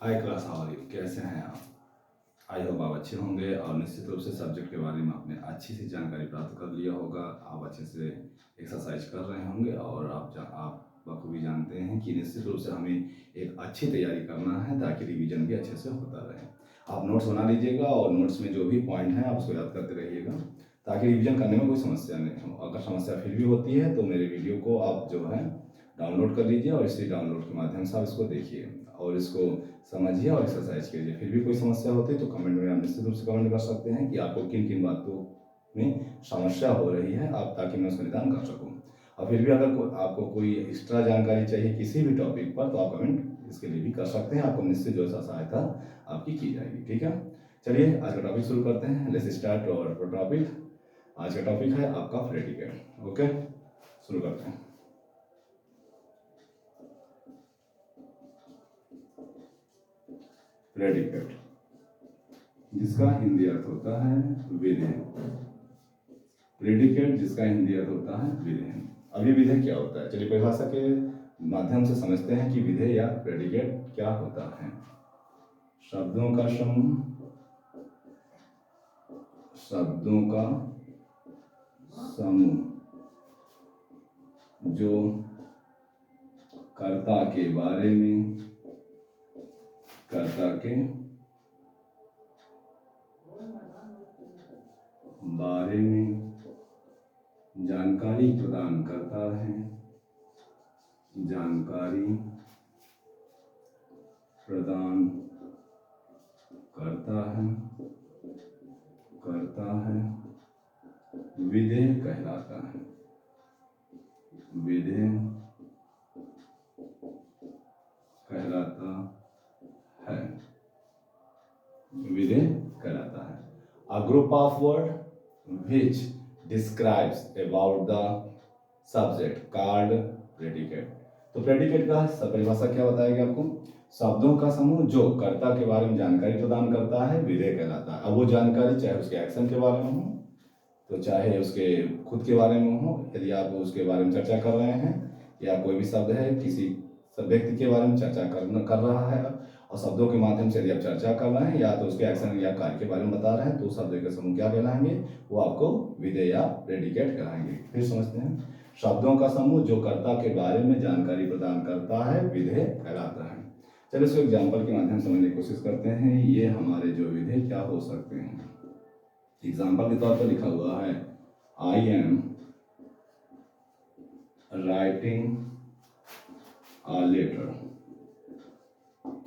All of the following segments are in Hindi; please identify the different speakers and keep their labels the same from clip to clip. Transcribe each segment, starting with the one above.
Speaker 1: Hi class, how are you? कैसे हैं आप? आई होप आप अच्छे होंगे और निश्चित रूप से सब्जेक्ट के बारे में आपने अच्छी सी जानकारी प्राप्त कर लिया होगा। आप अच्छे से एक्सरसाइज कर रहे होंगे और आप बखूबी जानते हैं कि निश्चित रूप से हमें एक अच्छी तैयारी करना है ताकि रिवीजन भी अच्छे से होता रहे। आप नोट्स बना लीजिएगा और नोट्स में जो भी पॉइंट हैं आप उसको याद करते रहिएगा ताकि रिवीजन करने में कोई समस्या नहीं हो। अगर समस्या फिर भी होती है तो मेरे वीडियो को आप जो है डाउनलोड कर लीजिए और इसी डाउनलोड के माध्यम से आप इसको देखिए और इसको समझिए और एक्सरसाइज कीजिए। फिर भी कोई समस्या होती है तो कमेंट में आप निश्चित रूप से कमेंट कर सकते हैं कि आपको किन किन बातों में समस्या हो रही है, आप ताकि मैं उसका निदान कर सकूं। और फिर भी अगर आपको कोई एक्स्ट्रा जानकारी चाहिए किसी भी टॉपिक पर तो आप कमेंट इसके लिए भी कर सकते हैं। आपको निश्चित जो सा सहायता आपकी की जाएगी। ठीक है, चलिए आज का टॉपिक शुरू करते हैं। लेट्स स्टार्ट और टॉपिक। आज का टॉपिक है आपका प्रेडिकेट। ओके, शुरू करते हैं। प्रेडिकेट जिसका हिंदी अर्थ होता है विधेय। प्रेडिकेट जिसका हिंदी अर्थ होता है विधेय। अब ये विधेय क्या होता है, चलिए परिभाषा के माध्यम से समझते हैं कि विधेय या प्रेडिकेट क्या होता है। शब्दों का समूह, शब्दों का समूह जो कर्ता के बारे में जानकारी प्रदान करता है, जानकारी प्रदान करता है विधेय कहलाता है। विधेय कहलाता है, विधेय कहलाता है। A group of words which describes about the subject called predicate। तो प्रेडिकेट का परिभाषा क्या बताएगी आपको? शब्दों का समूह जो कर्ता के बारे में जानकारी प्रदान करता है विधेय कहलाता है। अब वो जानकारी चाहे उसके एक्शन के बारे में हो तो चाहे उसके खुद के बारे में हो, यदि आप उसके बारे में चर्चा कर रहे हैं या कोई भी शब्द है किसी व्यक्ति के बारे में चर्चा कर रहा है और शब्दों के माध्यम से यदि आप चर्चा कर रहे हैं या तो उसके एक्शन या कार्य के बारे में बता रहे हैं तो शब्दों के समूह क्या कहलाएंगे? वो आपको विधेय या प्रेडिकेट कहलाएंगे। फिर समझते हैं, शब्दों का समूह जो कर्ता के बारे में जानकारी प्रदान करता है विधेय कहलाता है। चलिए इसको एग्जाम्पल के माध्यम से समझने की कोशिश करते हैं। ये हमारे जो विधेय क्या हो सकते हैं। एग्जाम्पल के तौर पर लिखा हुआ है I am writing a letter.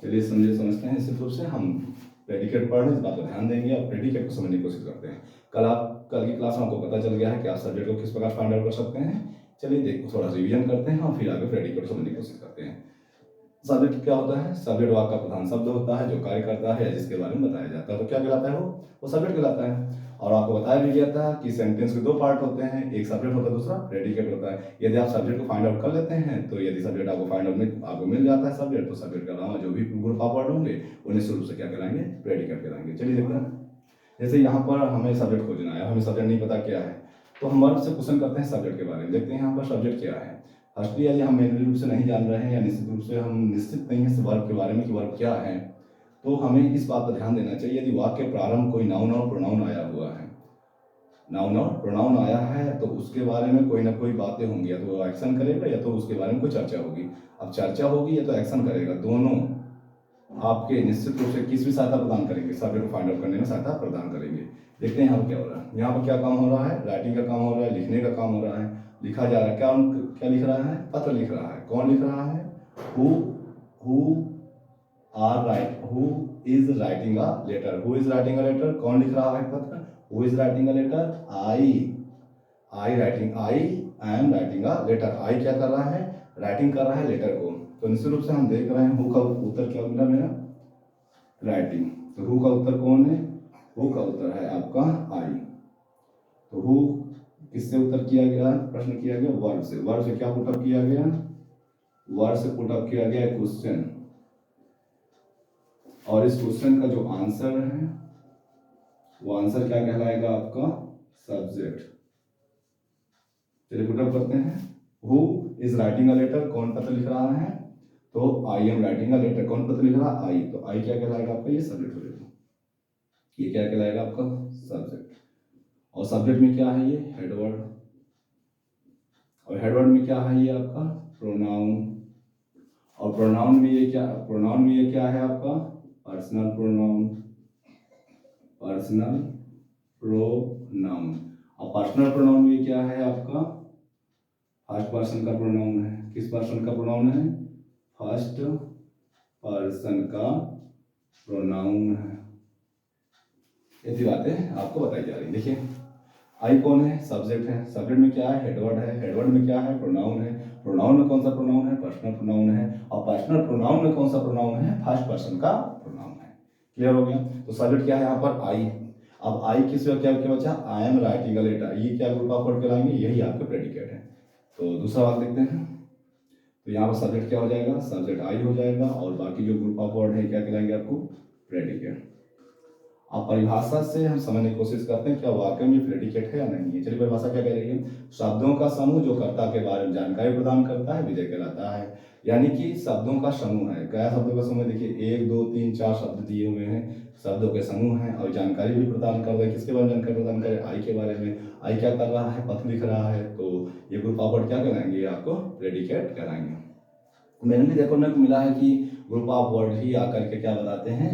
Speaker 1: चलिए समझते हैं। इसी रूप से हम प्रेडिकेट पढ़ रहे हैं, इस बात पर ध्यान देंगे और प्रेडिकेट को समझने की कोशिश करते हैं। कल की क्लास में आपको पता चल गया है कि आप सब्जेक्ट को किस प्रकार फाइंड आउट कर सकते हैं। चलिए देखो, थोड़ा रिवीजन करते हैं और फिर आगे प्रेडिकेट समझने की कोशिश करते हैं। सब्जेक्ट क्या होता है? सब्जेक्ट वाक्य का प्रधान शब्द होता है जो कार्य करता है या जिसके बारे में बताया जाता है तो क्या कहलाता है? वो सब्जेक्ट कहलाता है। और आपको बताया भी गया था कि सेंटेंस के दो पार्ट होते हैं, एक सब्जेक्ट होता है, दूसरा प्रेडिकेट होता है। यदि आप सब्जेक्ट को फाइंड आउट कर लेते हैं तो यदि सब्जेक्ट आपको मिल जाता है सब्जेक्ट, तो सब्जेक्ट के अलावा जो भी ग्रुप ऑफ वर्ड होंगे उन्हें निश्चित रूप से क्या कहलाएंगे? प्रेडिकेट कहलाएंगे। चलिए देखते हैं। जैसे यहाँ पर हमें सब्जेक्ट खोजना है, हमें सब्जेक्ट नहीं पता क्या है तो हम वर्ब से क्वेश्चन करते हैं सब्जेक्ट के बारे में। देखते हैं यहाँ पर सब्जेक्ट क्या है। फर्स्टली यदि हम मेनली रूप से नहीं जान रहे हैं या निश्चित रूप से हम निश्चित नहीं है वर्ब के बारे में कि वर्ब क्या है, तो हमें इस बात पर ध्यान देना चाहिए यदि वाक्य प्रारंभ कोई नाउन और प्रोनाउन आया हुआ है, नाउन और प्रोनाउन आया है तो उसके बारे में कोई ना कोई बातें होंगी, या तो वो एक्शन करेगा या तो उसके बारे में कोई चर्चा होगी। अब चर्चा होगी या तो एक्शन करेगा, दोनों आपके निश्चित रूप से किस भी सहायता प्रदान करेंगे? सब्जेक्ट को फाइंड आउट करने में सहायता प्रदान करेंगे। देखते हैं यहाँ पर क्या हो रहा है। यहाँ पर क्या काम हो रहा है? राइटिंग का काम हो रहा है, लिखने का काम हो रहा है, लिखा जा रहा है। क्या लिख रहा है? पत्र लिख रहा है। कौन लिख रहा है? Who is writing a letter. Who is writing a letter? कौन लिख रहा है पत्र? Who is writing a letter? I am writing a letter. I क्या कर रहा है? राइटिंग कर रहा है लेटर को। तो निश्चित रूप से हम देख रहे हैं हु का उत्तर क्या मिला मेरा? राइटिंग। तो हु का उत्तर कौन है? हु का उत्तर है आपका आई। तो हु किससे उत्तर किया गया? प्रश्न किया गया वर्ब से। वर्ब से क्या पुटअप किया गया? वर्ब से पुटअप किया गया क्वेश्चन, और इस क्वेश्चन का जो आंसर है वो आंसर क्या कहलाएगा? आपका सब्जेक्ट। चलिए पुटअप करते हैं। Who is writing a letter, कौन पत्र लिख रहा है? तो I am writing a letter, कौन पत्र लिख रहा है? आई। तो आई क्या कहलाएगा आपका? ये सब्जेक्ट हो जाएगा। ये क्या कहलाएगा आपका? सब्जेक्ट। और सब्जेक्ट में क्या है? ये हेडवर्ड। और हेडवर्ड में क्या है? ये आपका प्रोनाउन। और प्रोनाउन में ये क्या? प्रोनाउन में ये क्या है आपका? Personal pronoun. Personal pronoun. और पर्सनल प्रोनाउन में क्या है आपका? फर्स्ट पर्सन का प्रोनाउन है। किस पर्सन का प्रोनाउन है? फर्स्ट पर्सन का प्रोनाउन है। ऐसी बातें आपको बताई जा रही है। देखिए आई कौन है? सब्जेक्ट है। सब्जेक्ट में क्या है? हेडवर्ड है। हेडवर्ड में क्या है? प्रोनाउन है। प्रोनाउन में कौन सा प्रोनाउन है? पर्सनल प्रोनाउन है। और पर्सनल प्रोनाउन में कौन सा प्रोनाउन है? फर्स्ट पर्सन का प्रोनाउन है। क्लियर हो गया? तो सब्जेक्ट क्या है यहाँ पर? आई। अब आई किस क्या क्या बचा? I am writing a letter. ये क्या ग्रुप ऑफ वर्ड कहलाएंगे? यही आपके प्रेडिकेट है। तो दूसरा वाक्य देखते हैं। तो यहाँ पर सब्जेक्ट क्या हो जाएगा? सब्जेक्ट आई हो जाएगा, और बाकी जो ग्रुप ऑफ वर्ड है क्या कहलाएंगे आपको? प्रेडिकेट। अब परिभाषा से हम समझने की कोशिश करते हैं क्या वाकई में प्रेडिकेट है या नहीं है। चलिए परिभाषा क्या कह रही है? शब्दों का समूह जो कर्ता के बारे में जानकारी प्रदान करता है विधेय कहलाता है। यानी कि शब्दों का समूह है। क्या शब्दों का समूह? देखिए 1 2 3 4 शब्द दिए हुए हैं, शब्दों के समूह हैं, और जानकारी भी प्रदान कर रहे हैं। किसके बारे में जानकारी प्रदान कर रहे हैं? आई के बारे में। आई क्या कर रहा है? पथ लिख रहा है। तो ये ग्रुप ऑफ वर्ड क्या कहलाएंगे? आपको प्रेडिकेट कहलाएंगे। मेनली देखने को मिला है कि ग्रुप ऑफ वर्ड ही आकर के क्या बताते हैं?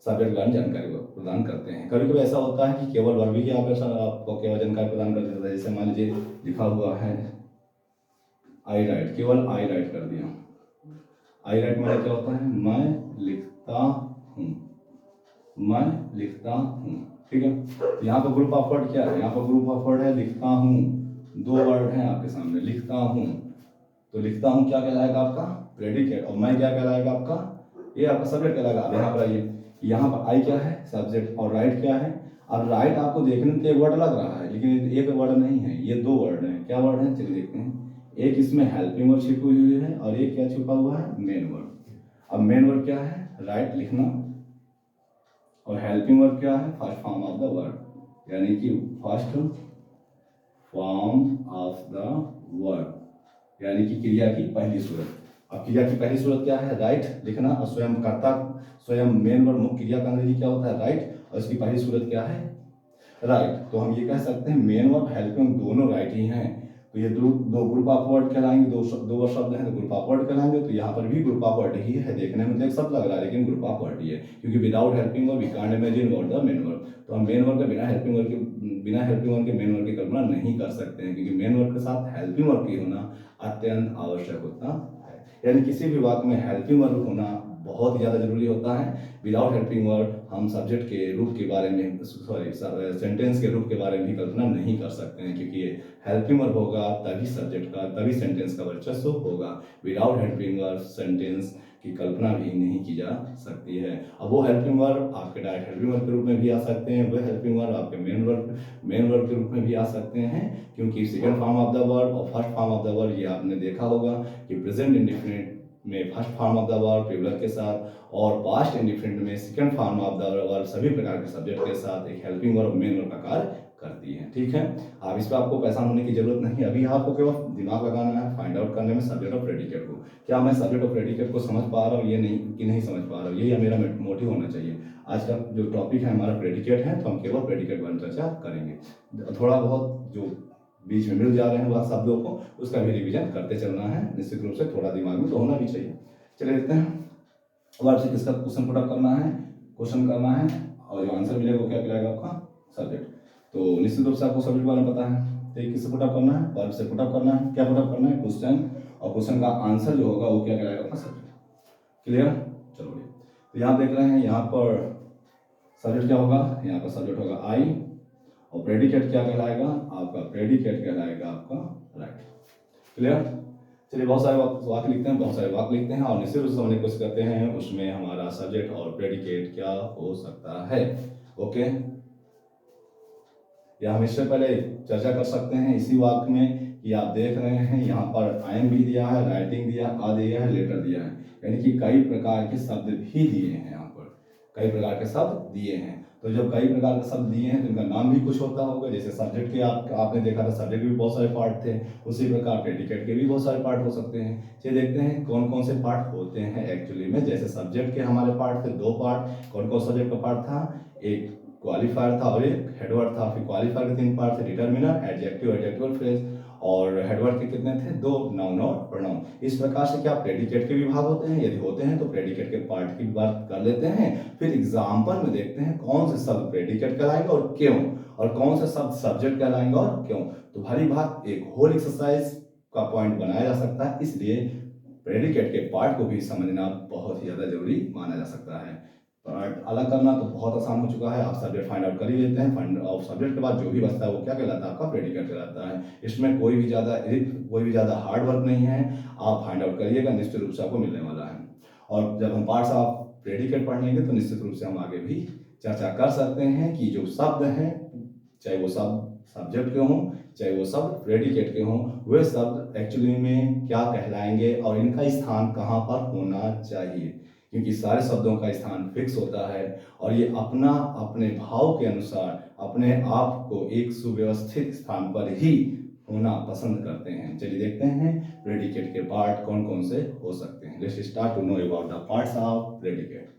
Speaker 1: सब्जेक्ट लाइन जानकारी को प्रदान करते हैं। कभी कभी ऐसा होता है कि केवल वर्ब ही आपको केवल जानकारी प्रदान कर देता है। जैसे मान लीजिए लिखा हुआ है आई राइट, केवल आई राइट कर दिया। आई राइट माने क्या होता है? मैं लिखता हूँ। मैं लिखता हूँ। ठीक है। तो यहाँ पर ग्रुप ऑफ वर्ड क्या है? यहाँ पर ग्रुप ऑफ वर्ड है लिखता हूँ। 2 वर्ड हैं आपके सामने, लिखता हूँ। तो लिखता हूँ क्या कहलाएगा आपका? प्रेडिकेट। और मैं क्या कहलाएगा आपका? ये आपका सब्जेक्ट कहलाएगा। अब यहाँ पर आइए, यहाँ पर आई क्या है? सब्जेक्ट। और राइट क्या है? अब राइट आपको देखने में एक वर्ड लग रहा है, लेकिन एक वर्ड नहीं है, ये 2 वर्ड हैं। क्या वर्ड है? चलिए देखते हैं। एक इसमें हेल्पिंग वर्ड छिपी हुई है, और एक क्या छुपा हुआ है? Main word. अब मेन वर्ड क्या है? राइट लिखना। और हेल्पिंग वर्ड क्या है? First form of the word, यानी कि first form of the word, यानी कि क्रिया की पहली सूरत। अब क्रिया की पहली सूरत क्या है? राइट लिखना। और स्वयं कर्ता, स्वयं मेन वर्ड मुख्य क्रिया का अंग्रेजी क्या होता है? राइट। और इसकी पहली सूरत क्या है? राइट। तो हम ये कह सकते हैं मेन वर्ड हेल्पिंग दोनों राइट ही हैं। तो ये दो ग्रुप ऑफ वर्ड कहलाएंगे। दो शब्द हैं तो ग्रुप ऑफ वर्ड कहलाएंगे। तो यहाँ पर भी ग्रुप ऑफ वर्ड ही है। देखने में तो एक शब्द लग रहा है, लेकिन ग्रुप ऑफ वर्ड ही है, क्योंकि without helping word we can't imagine what the main word. तो हम मेन वर्ड का बिना हेल्पिंग वर्ड के मेन वर्ड की कल्पना नहीं कर सकते हैं, क्योंकि मेन वर्ड के साथ हेल्पिंग वर्ड की होना अत्यंत आवश्यक होता है। यानी किसी भी वाक्य में हेल्पिंग वर्ड होना बहुत ही ज़्यादा जरूरी होता है। विदाउट हेल्पिंग वर्ड हम सब्जेक्ट के रूप के बारे में, सॉरी सेंटेंस के रूप के बारे में भी कल्पना नहीं कर सकते हैं, क्योंकि ये हेल्पिंग वर्ब होगा तभी सब्जेक्ट का, तभी सेंटेंस का वर्चस्व होगा। विदाउट हेल्पिंग वर्ब सेंटेंस की कल्पना भी नहीं की जा सकती है। अब वो हेल्पिंग वर्ब आपके डायरेक्ट हेल्पिंग वर्ब के रूप में भी आ सकते हैं, वो हेल्पिंग वर्ब आपके मेन वर्ब के रूप में भी आ सकते हैं, क्योंकि second form of the verb और first form of the verb ये आपने देखा होगा कि प्रेजेंट इंडेफिनिट में first form of the verb plural के साथ, और पास्ट इंडेफिनिट में second form of the verb सभी प्रकार के सब्जेक्ट के साथ एक हेल्पिंग वर्ब मेन वर्ब का कार्य करती है। ठीक है। अब इस पर आपको परेशान होने की जरूरत नहीं। अभी आपको केवल दिमाग लगाना है फाइंड आउट करने में सब्जेक्ट और प्रेडिकेट को। क्या मैं सब्जेक्ट और प्रेडिकेट को समझ पा रहा हूँ ये नहीं कि नहीं समझ पा रहा हूँ, यही मेरा मोटिव होना चाहिए। आज का जो टॉपिक है हमारा प्रेडिकेट है, तो हम केवल प्रेडिकेट पर चर्चा करेंगे। थोड़ा बहुत जो बीच में मिल जा रहे हैं वह शब्दों को, उसका भी रिवीजन करते चलना है। निश्चित रूप से थोड़ा दिमाग में तो होना भी चाहिए। चलिए देखते हैं अब आपसे किसका क्वेश्चन पुट अप करना है, क्वेश्चन करना है, और जो आंसर मिलेगा वो क्या मिलेगा आपका? सब्जेक्ट। तो निश्चित रूप से आपको सब्जेक्ट बारे में पता है, तो ये किससे पुट अप करना है? वर्ब से पुट अप करना है। क्या पुट अप करना है? क्वेश्चन, और क्वेश्चन का आंसर जो होगा वो क्या कहलाएगा? आपका सब्जेक्ट। क्लियर? चलो तो यहाँ देख रहे हैं, यहाँ पर सब्जेक्ट क्या होगा? यहाँ पर सब्जेक्ट होगा आई, और प्रेडिकेट क्या कहलाएगा? आपका प्रेडिकेट कहलाएगा आपका राइट। क्लियर? चलिए बहुत सारे वाक्य लिखते हैं, बहुत सारे वाक्य लिखते हैं, और निश्चित रूप से समझने की कोशिश करते हैं उसमें हमारा सब्जेक्ट और प्रेडिकेट क्या हो सकता है। ओके, या हम इससे पहले चर्चा कर सकते हैं इसी वाक्य में कि आप देख रहे हैं यहाँ पर आई एम भी दिया है, राइटिंग दिया, आ दिया है, लेटर दिया है, यानी कि कई प्रकार के शब्द भी दिए हैं। यहाँ पर कई प्रकार के शब्द दिए हैं। तो जब कई प्रकार के शब्द दिए हैं तो इनका नाम भी कुछ होता होगा। जैसे सब्जेक्ट के आपने देखा था, सब्जेक्ट के भी बहुत सारे पार्ट थे, उसी प्रकार प्रेडिकेट के भी बहुत सारे पार्ट हो सकते हैं। चलिए देखते हैं कौन कौन से पार्ट होते हैं एक्चुअली में। जैसे सब्जेक्ट के हमारे पार्ट थे 2 पार्ट। कौन कौन सब्जेक्ट का पार्ट था? एक क्वालिफायर था और एक हेडवर्ड था। फिर क्वालिफायर के 3 पार्ट थे, डिटर्मिनर, एडजेक्टिव, एडजेक्टिवल फ्रेज, और हेडवर्ड के कितने थे? 2, नाउन और प्रोनाउन। इस प्रकार से क्या प्रेडिकेट के भी भाग होते हैं? यदि होते हैं तो प्रेडिकेट के पार्ट की बात कर लेते हैं। फिर एग्जाम्पल में देखते हैं कौन से शब्द प्रेडिकेट कहलाएंगे और क्यों, और कौन से शब्द सब्जेक्ट कहलाएंगे और क्यों। तो भली बात एक होल एक्सरसाइज का पॉइंट बनाया जा सकता है, इसलिए प्रेडिकेट के पार्ट को भी समझना बहुत ही ज़्यादा जरूरी माना जा सकता है। पार्ट अलग करना तो बहुत आसान हो चुका है, आप सब्जेक्ट फाइंड आउट कर ही लेते हैं। फाइंड आउट सब्जेक्ट के बाद जो भी बचता है वो क्या कहलाता है? आपका प्रेडिकेट कहलाता है। इसमें कोई भी ज़्यादा हार्ड वर्क नहीं है, आप फाइंड आउट करिएगा, निश्चित रूप से आपको मिलने वाला है। और जब हम पार्ट्स ऑफ प्रेडिकेट पढ़ लेंगे तो निश्चित रूप से हम आगे भी चर्चा कर सकते हैं कि जो शब्द हैं, चाहे वो शब्द सब्जेक्ट के हों, चाहे वो शब्द प्रेडिकेट के हों, वे शब्द एक्चुअली में क्या कहलाएंगे और इनका स्थान कहाँ पर होना चाहिए। क्योंकि सारे शब्दों का स्थान फिक्स होता है और ये अपने भाव के अनुसार अपने आप को एक सुव्यवस्थित स्थान पर ही होना पसंद करते हैं। चलिए देखते हैं प्रेडिकेट के पार्ट कौन कौन से हो सकते हैं। Let's start to know about the parts of predicate.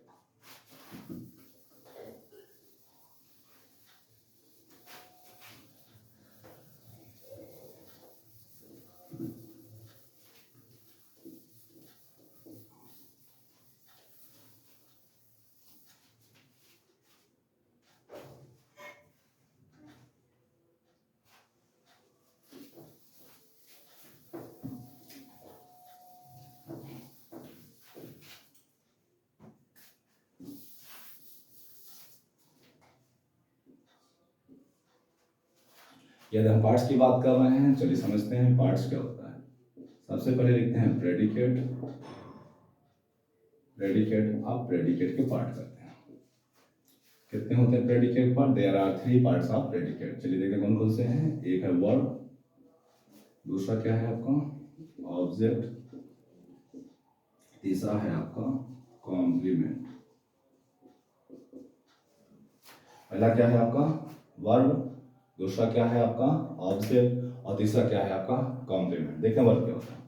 Speaker 1: यदि हम पार्ट्स की बात कर रहे हैं, चलिए समझते हैं पार्ट्स क्या होता है। सबसे पहले लिखते हैं प्रेडिकेट। आप प्रेडिकेट के पार्ट करते हैं। कितने होते हैं predicate part? There are 3 parts of predicate. चलिए देखते हैं कौन कौन से हैं। एक है वर्ब, दूसरा क्या है आपका? ऑब्जेक्ट, तीसरा है आपका कॉम्प्लीमेंट। पहला क्या है आपका? वर्ब, दूसरा क्या है आपका? ऑब्जेक्ट, और तीसरा क्या है आपका? कॉम्प्लीमेंट। देखते हैं वर्ब क्या होता है।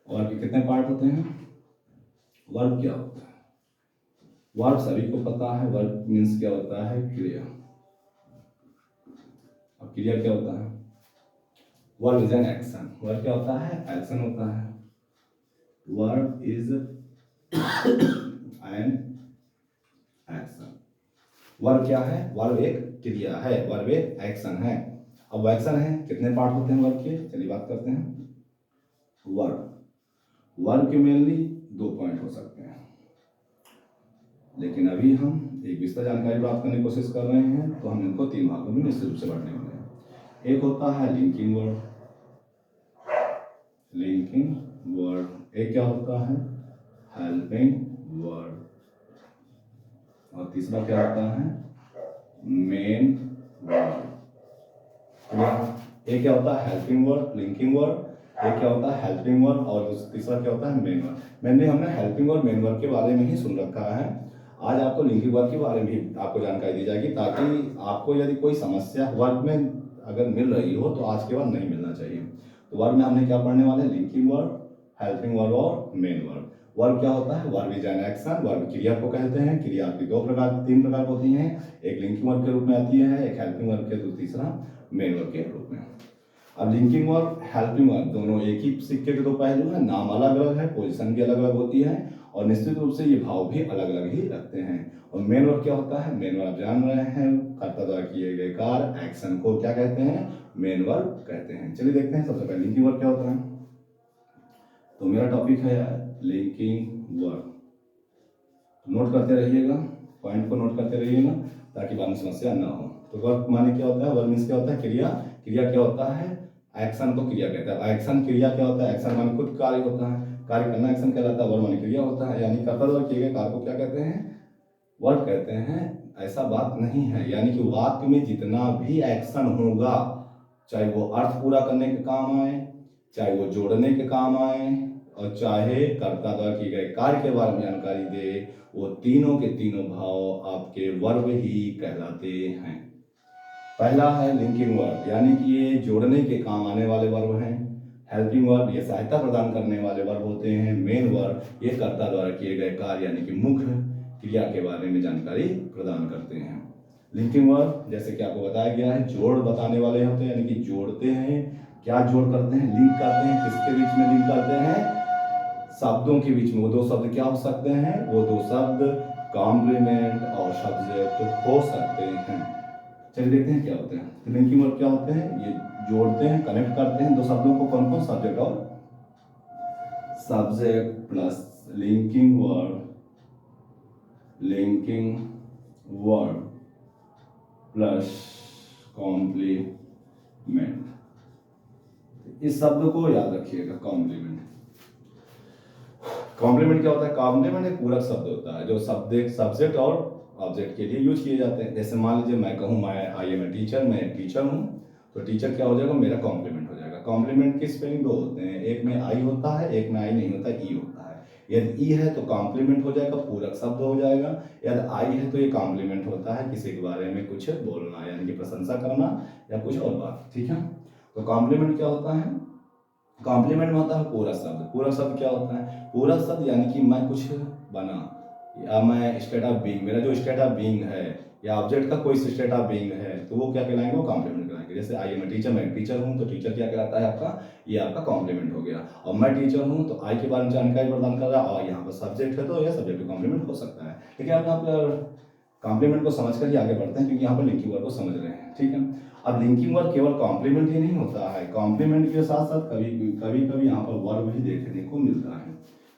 Speaker 1: वर्ब के कितने पार्ट होते हैं? वर्ब क्या होता है? वर्ब सभी को पता है, वर्ब मीन्स क्या होता है? क्रिया। अब क्रिया क्या होता है? Verb is an action. Verb क्या होता है? एक्शन होता है। Verb is an action. Verb क्या है? वर्ब एक क्रिया है, वर्ब एक एक्शन है। अब वो एक्शन है, कितने पार्ट होते हैं वर्ब के? चलिए बात करते हैं। वर्ब के मेनली 2 पॉइंट हो सकते हैं, लेकिन अभी हम एक विस्तार जानकारी प्राप्त करने की कोशिश कर रहे हैं, तो हम इनको 3 भागों में निश्चित रूप से बांटने वाले हैं। एक होता है लिंकिंग वर्ड। एक क्या होता है? Helping word. और तीसरा क्या होता है? Main word. एक क्या होता है? Helping word, linking word. एक क्या होता है? हेल्पिंग वर्ड, और तीसरा क्या होता है? Main word. मैंने हमने हेल्पिंग और मेन वर्ड के बारे में ही सुन रखा है। आज आपको लिंकिंग वर्ड के बारे में भी आपको जानकारी दी जाएगी, ताकि आपको यदि कोई समस्या वर्ड में अगर मिल रही हो तो आज के बाद नहीं मिलना चाहिए। तो वर्ड में हमने क्या पढ़ने वाले हैं? लिंकिंग वर्ड, हेल्पिंग वर्ड और मेन वर्ड। वर्ब क्या होता है? Verb is an action. Verb क्रिया को कहते हैं। क्रिया की 3 प्रकार होती हैं। एक लिंकिंग वर्ब के रूप में आती है, एक हेल्पिंग वर्ब के, तीसरा मेन वर्ब के रूप में। अब लिंकिंग वर्ब, हेल्पिंग वर्ब दोनों एक ही सिक्के के 2 पहलू हैं। नाम अलग अलग है, पोजीशन भी अलग अलग होती है, और निश्चित रूप से ये भाव भी अलग अलग ही रखते हैं। और मेन वर्ब क्या होता है? मेन वर्ब आप जान रहे हैं, कर्ता द्वारा किए गए कार्य, एक्शन को क्या कहते हैं? मेन वर्ब कहते हैं। चलिए देखते हैं सबसे पहले लिंकिंग वर्ब क्या होता है। तो मेरा टॉपिक है लिंकिंग वर्ब। नोट करते रहिएगा, पॉइंट को नोट करते रहिएगा, ताकि बाद में समस्या ना हो। तो वर्ब माने क्या होता है? वर्ब मीन्स क्या होता है? क्रिया। क्रिया क्या होता है? एक्शन को क्रिया कहता है। एक्शन क्रिया क्या होता है? एक्शन माने खुद कार्य होता है, कार्य करना एक्शन कहलाता है। वर्ब माने क्रिया होता है, यानी कर्ता द्वारा किए गए कार्य को क्या कहते हैं? वर्ब कहते हैं। ऐसा बात नहीं है, यानी कि वाक्य में जितना भी एक्शन होगा, चाहे वो अर्थ पूरा करने के काम आए, चाहे वो जोड़ने के काम आए, और चाहे कर्ता द्वारा किए गए कार्य के बारे में जानकारी दे, वो तीनों के तीनों भाव आपके वर्ब ही कहलाते हैं। पहला है लिंकिंग वर्ब, यानी कि ये जोड़ने के काम आने वाले वर्ब हैं। हेल्पिंग वर्ब ये सहायता प्रदान करने वाले वर्ब होते हैं। मेन वर्ब ये कर्ता द्वारा किए गए कार्य यानी कि मुख्य क्रिया के बारे में जानकारी प्रदान करते हैं। लिंकिंग वर्ब जैसे कि आपको बताया गया है जोड़ बताने वाले होते हैं, यानी कि जोड़ते हैं। क्या जोड़ करते हैं? लिंक करते हैं। किसके बीच में लिंक करते हैं? शब्दों के बीच में। वो दो शब्द क्या हो सकते हैं? वो दो शब्द कॉम्प्लीमेंट और सब्जेक्ट हो सकते हैं। चलिए देखते हैं क्या होते हैं। लिंकिंग वर्ब क्या होते हैं? ये जोड़ते हैं, कनेक्ट करते हैं दो शब्दों को। कौन कौन? सब्जेक्ट और subject plus linking verb plus complement. इस शब्द को याद रखिएगा, कॉम्प्लीमेंट। कॉम्प्लीमेंट क्या होता है? कॉम्प्लीमेंट एक पूरक शब्द होता है जो सब्जेक्ट और ऑब्जेक्ट के लिए यूज किए जाते हैं। जैसे मान लीजिए मैं कहूँ आई एम ए टीचर, मैं एक टीचर हूँ, तो टीचर क्या हो जाएगा? मेरा कॉम्प्लीमेंट हो जाएगा। कॉम्प्लीमेंट की स्पेलिंग दो होते हैं, एक में आई होता है, एक में आई नहीं होता, ई होता है। यदि ई है तो कॉम्प्लीमेंट हो जाएगा, पूरक शब्द हो जाएगा। यदि आई है तो ये कॉम्प्लीमेंट होता है, किसी के बारे में कुछ बोलना यानी कि प्रशंसा करना या कुछ और बात। ठीक है, तो कॉम्प्लीमेंट क्या होता है? कॉम्प्लीमेंट में होता है पूरक शब्द। पूरक शब्द क्या होता है? पूरक शब्द यानी कि मैं कुछ बना, या मैं स्टेट ऑफ बीइंग, मेरा जो स्टेट ऑफ बीइंग है या ऑब्जेक्ट का कोई स्टेट ऑफ बीइंग है, तो वो क्या कहलाएंगे? वो कॉम्प्लीमेंट कहलाएंगे। जैसे आई एम ए टीचर, मैं टीचर हूँ, तो टीचर क्या कहलाता है आपका? ये आपका कॉम्प्लीमेंट हो गया। और मैं टीचर हूँ तो आई के बारे में जानकारी प्रदान कर रहा है, और यहाँ पर सब्जेक्ट है तो यह सब्जेक्ट कॉम्प्लीमेंट हो सकता है। लेकिन आप यहाँ पर कॉम्प्लीमेंट को समझ कर ही आगे बढ़ते हैं, क्योंकि यहाँ पर लिंकिंग वर्ब को समझ रहे हैं। ठीक है, अब लिंकिंग वर्ब केवल कॉम्प्लीमेंट ही नहीं होता है, कॉम्प्लीमेंट के साथ साथ कभी यहाँ पर वर्ब भी देखने को मिलता है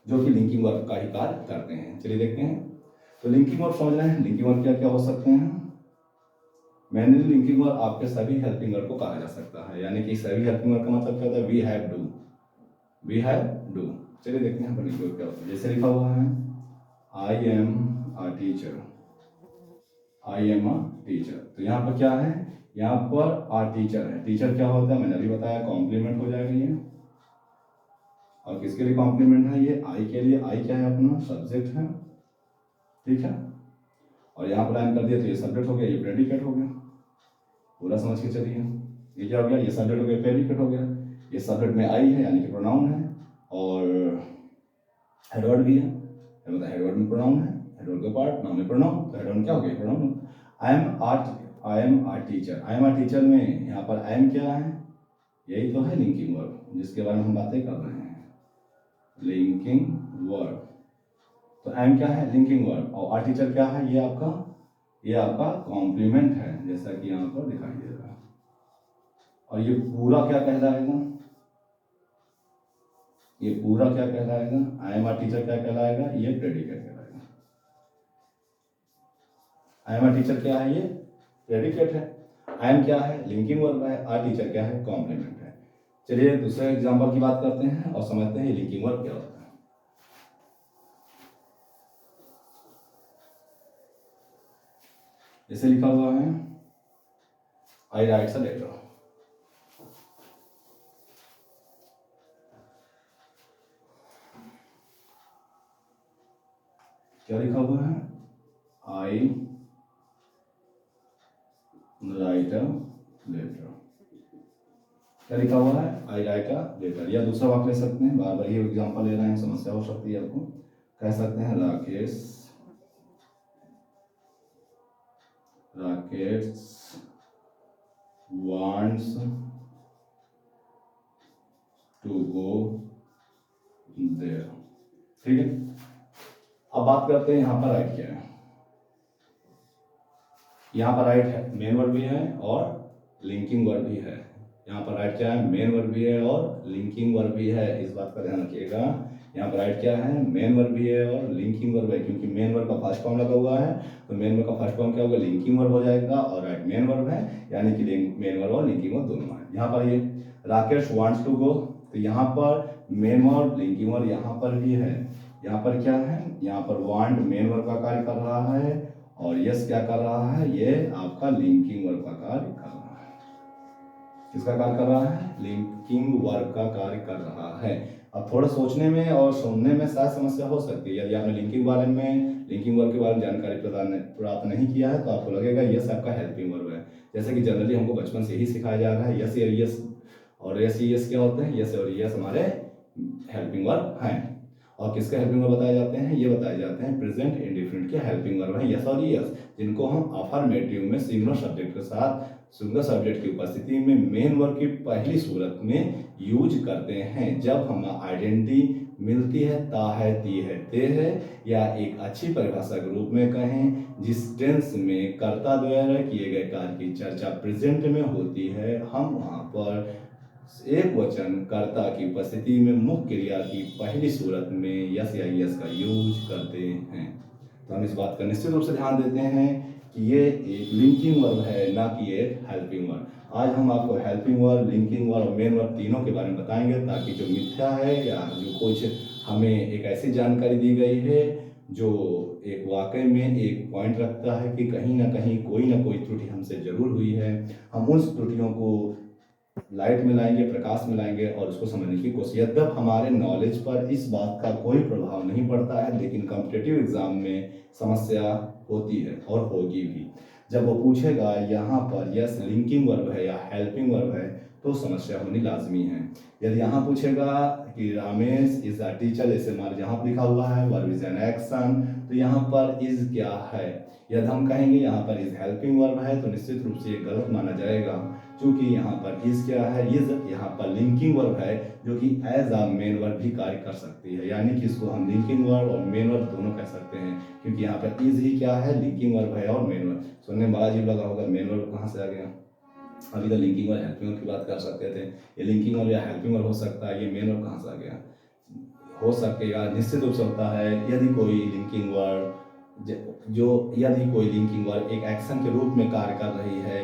Speaker 1: जो कि लिंकिंग वर्ब का ही कार्य करते हैं। चलिए देखते हैं। तो लिंकिंग वर्ब समझ रहे हैं, लिंकिंग वर्ब क्या क्या हो सकते हैं? मैंने लिंकिंग वर्ब आपके सभी हेल्पिंग वर्ब को कहा जा सकता है, यानी कि सभी हेल्पिंग वर्ब का मतलब क्या होता है? We have do. चलिए देखते हैं यहाँ पर लिंकिंग वर्ब क्या होता है। जैसे लिखा हुआ है आई एम अ टीचर, तो यहाँ पर क्या है? यहाँ पर आ टीचर है। टीचर क्या होता है? मैंने अभी बताया, कॉम्प्लीमेंट हो जाएगा ये। और किसके लिए कॉम्प्लीमेंट है? ये आई के लिए। आई क्या है? अपना सब्जेक्ट है। ठीक है, और यहाँ पर लाइन कर दिया तो ये सब्जेक्ट हो गया, ये प्रेडिकेट हो गया। पूरा समझ के चलिए। ये क्या हो गया? ये सब्जेक्ट हो गया, प्रेडिकेट हो गया। ये सब्जेक्ट में आई है यानी कि प्रोनाउन है, और हेडवर्ड भी है, मतलब हेडवर्ड में प्रोनाउन है, हेडवर्ड का पार्ट, नाउन में प्रोनाउन, तो हेडवर्ड क्या हो गया? Pronoun. I am a teacher में यहाँ पर आई एम क्या है? यही तो है लिंकिंग वर्ब जिसके बारे में हम बातें कर रहे हैं, लिंकिंग वर्ब। तो आई एम क्या है? Linking verb. और आ टीचर क्या है? ये आपका कॉम्प्लीमेंट है, जैसा कि यहाँ पर दिखाई दे रहा है। और ये पूरा क्या कहलाएगा? ये पूरा क्या कहलाएगा? आई एम आ टीचर क्या कहलाएगा? ये प्रेडिकेट कहलाएगा। आई एम आ टीचर क्या है? ये प्रेडिकेट है। आई एम क्या है? लिंकिंग वर्ब है। आ टीचर क्या है? कॉम्प्लीमेंट है। चलिए दूसरे एग्जांपल की बात करते हैं और समझते हैं ये लिंकिंग वर्ब क्या होता है। जैसे लिखा हुआ है आई राइट्स अ लेटर, क्या लिखा हुआ है? आई राइट अ लेटर। क्या लिखा हुआ है? आई राइट अ लेटर। या दूसरा वाक्य ले सकते हैं, बार बार ये एग्जांपल ले रहे हैं, समस्या हो सकती है आपको। कह सकते हैं Rakesh wants to go there। ठीक है, अब बात करते हैं यहाँ पर राइट क्या है। यहाँ पर राइट है, मेन वर्ड भी है और लिंकिंग वर्ड भी है। यहाँ पर राइट क्या है? मेन वर्ड भी है और लिंकिंग वर्ड भी है, इस बात का ध्यान रखिएगा। यहाँ पर राइट क्या है? मेन वर्ब भी है और लिंकिंग वर्ब है, क्योंकि मेन वर्ब का फर्स्ट फॉर्म लगा हुआ है, तो मेन वर्ब का फर्स्ट फॉर्म क्या होगा? लिंकिंग वर्ब हो जाएगा। और राइट मेन वर्ब है, यानी कि मेन वर्ब और लिंकिंग वर्ब दोनों है। यहाँ पर ये राकेश वांट्स टू गो, तो यहाँ पर मेन वर्ब लिंकिंग वर्ब यहाँ पर भी है। यहाँ पर क्या है? यहाँ पर वांट मेन वर्ब का कार्य कर रहा है, और यस क्या कर रहा है? ये आपका लिंकिंग वर्ब का कार्य कर रहा है। किसका कार्य कर रहा है? लिंकिंग वर्ब का कार्य कर रहा है। अब थोड़ा सोचने में और सुनने में शायद समस्या हो सकती है। यदि आपने लिंकिंग वर्ब के बारे में जानकारी प्राप्त नहीं किया है तो आपको लगेगा यस आपका हेल्पिंग वर्ब है। जैसे कि जनरली हमको बचपन से ही सिखाया जा रहा है यस या यस, और यस क्या होते हैं, यस और यस हमारे हेल्पिंग वर्ब हैं। और किसके हेल्पिंग वर्ब बताए जाते हैं, ये बताए जाते हैं प्रेजेंट इंडिफिनिट के हेल्पिंग वर्ब हैं यस और यस, जिनको हम अफर्मेटिव में सिंगुलर सब्जेक्ट के साथ सिंगुलर सब्जेक्ट की उपस्थिति में मेन वर्ब की पहली सूरत में यूज करते हैं जब हम आइडेंटिटी मिलती है, ता है, ती है, ते है, या एक अच्छी परिभाषा के रूप में कहें जिस टेंस में कर्ता द्वारा किए गए कार्य की चर्चा प्रेजेंट में होती है, हम वहां पर एक वचन कर्ता की उपस्थिति में मुख्य क्रिया की पहली सूरत में यस या यस का यूज करते हैं। तो हम इस बात का निश्चित रूप से ध्यान देते हैं कि ये एक लिंकिंग वर्ब है, ना कि एक हेल्पिंग वर्ब। आज हम आपको हेल्पिंग वर्ब, लिंकिंग वर्ब और मेन वर्ब तीनों के बारे में बताएंगे, ताकि जो मिथ्या है या जो कुछ हमें एक ऐसी जानकारी दी गई है जो एक वाकई में एक पॉइंट रखता है कि कहीं ना कोई त्रुटि हमसे जरूर हुई है, हम उस त्रुटियों को लाइट में लाएंगे, प्रकाश में लाएंगे और उसको समझने की कोशिश। यद्यप हमारे नॉलेज पर इस बात का कोई प्रभाव नहीं पड़ता है, लेकिन कॉम्पिटिटिव एग्जाम में समस्या होती है और होगी भी। जब वो पूछेगा यहाँ पर यस लिंकिंग वर्ब है या हेल्पिंग वर्ब है तो समस्या होनी लाजमी है। यदि यहाँ पूछेगा कि रमेश इज अ टीचर, जैसे हमारे यहाँ लिखा हुआ है वर्ब इज एन एक्शन, तो यहाँ पर इज क्या है, यदि हम कहेंगे यहाँ पर इज हेल्पिंग वर्ब है तो निश्चित रूप से ये गलत माना जाएगा, क्योंकि यहाँ पर इज क्या है, इज यहाँ पर लिंकिंग वर्ब है जो कि एज अ मेन वर्ब भी कार्य कर सकती है, यानी कि इसको हम लिंकिंग वर्ब और मेन वर्ब दोनों कह सकते हैं, क्योंकि यहाँ पर इज ही क्या है, लिंकिंग वर्ब है और मेन वर्ब। सुनने में बड़ा अजीब लगा होगा, मेन वर्ब कहाँ से आ गया, अभी तो लिंकिंग वर्ब हेल्पिंग वर्ब की बात कर सकते थे, ये लिंकिंग वर्ब या हेल्पिंग वर्ब हो सकता है, ये मेन वर्ब कहाँ से आ गया, हो सकेगा निश्चित रूप से होता है यदि कोई लिंकिंग वर्ब यदि कोई लिंकिंग वर्ब एक एक्शन के रूप में कार्य कर रही है,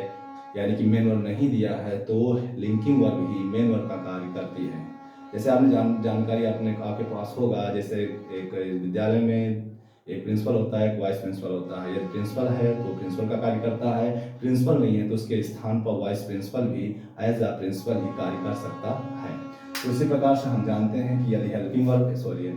Speaker 1: यानी कि मेन वर्ब नहीं दिया है, तो लिंकिंग वर्ब ही मेन वर्ब का कार्य करती है। जैसे आपने जानकारी आपके पास होगा, जैसे एक विद्यालय में एक प्रिंसिपल होता है, एक वाइस प्रिंसिपल होता है। यदि प्रिंसिपल है तो प्रिंसिपल का कार्य करता है, प्रिंसिपल नहीं है तो उसके स्थान पर वाइस प्रिंसिपल भी एज अ प्रिंसिपल ही कार्य कर सकता है। तो इसी प्रकार से हम जानते हैं कि यदि हेल्पिंग वर्ब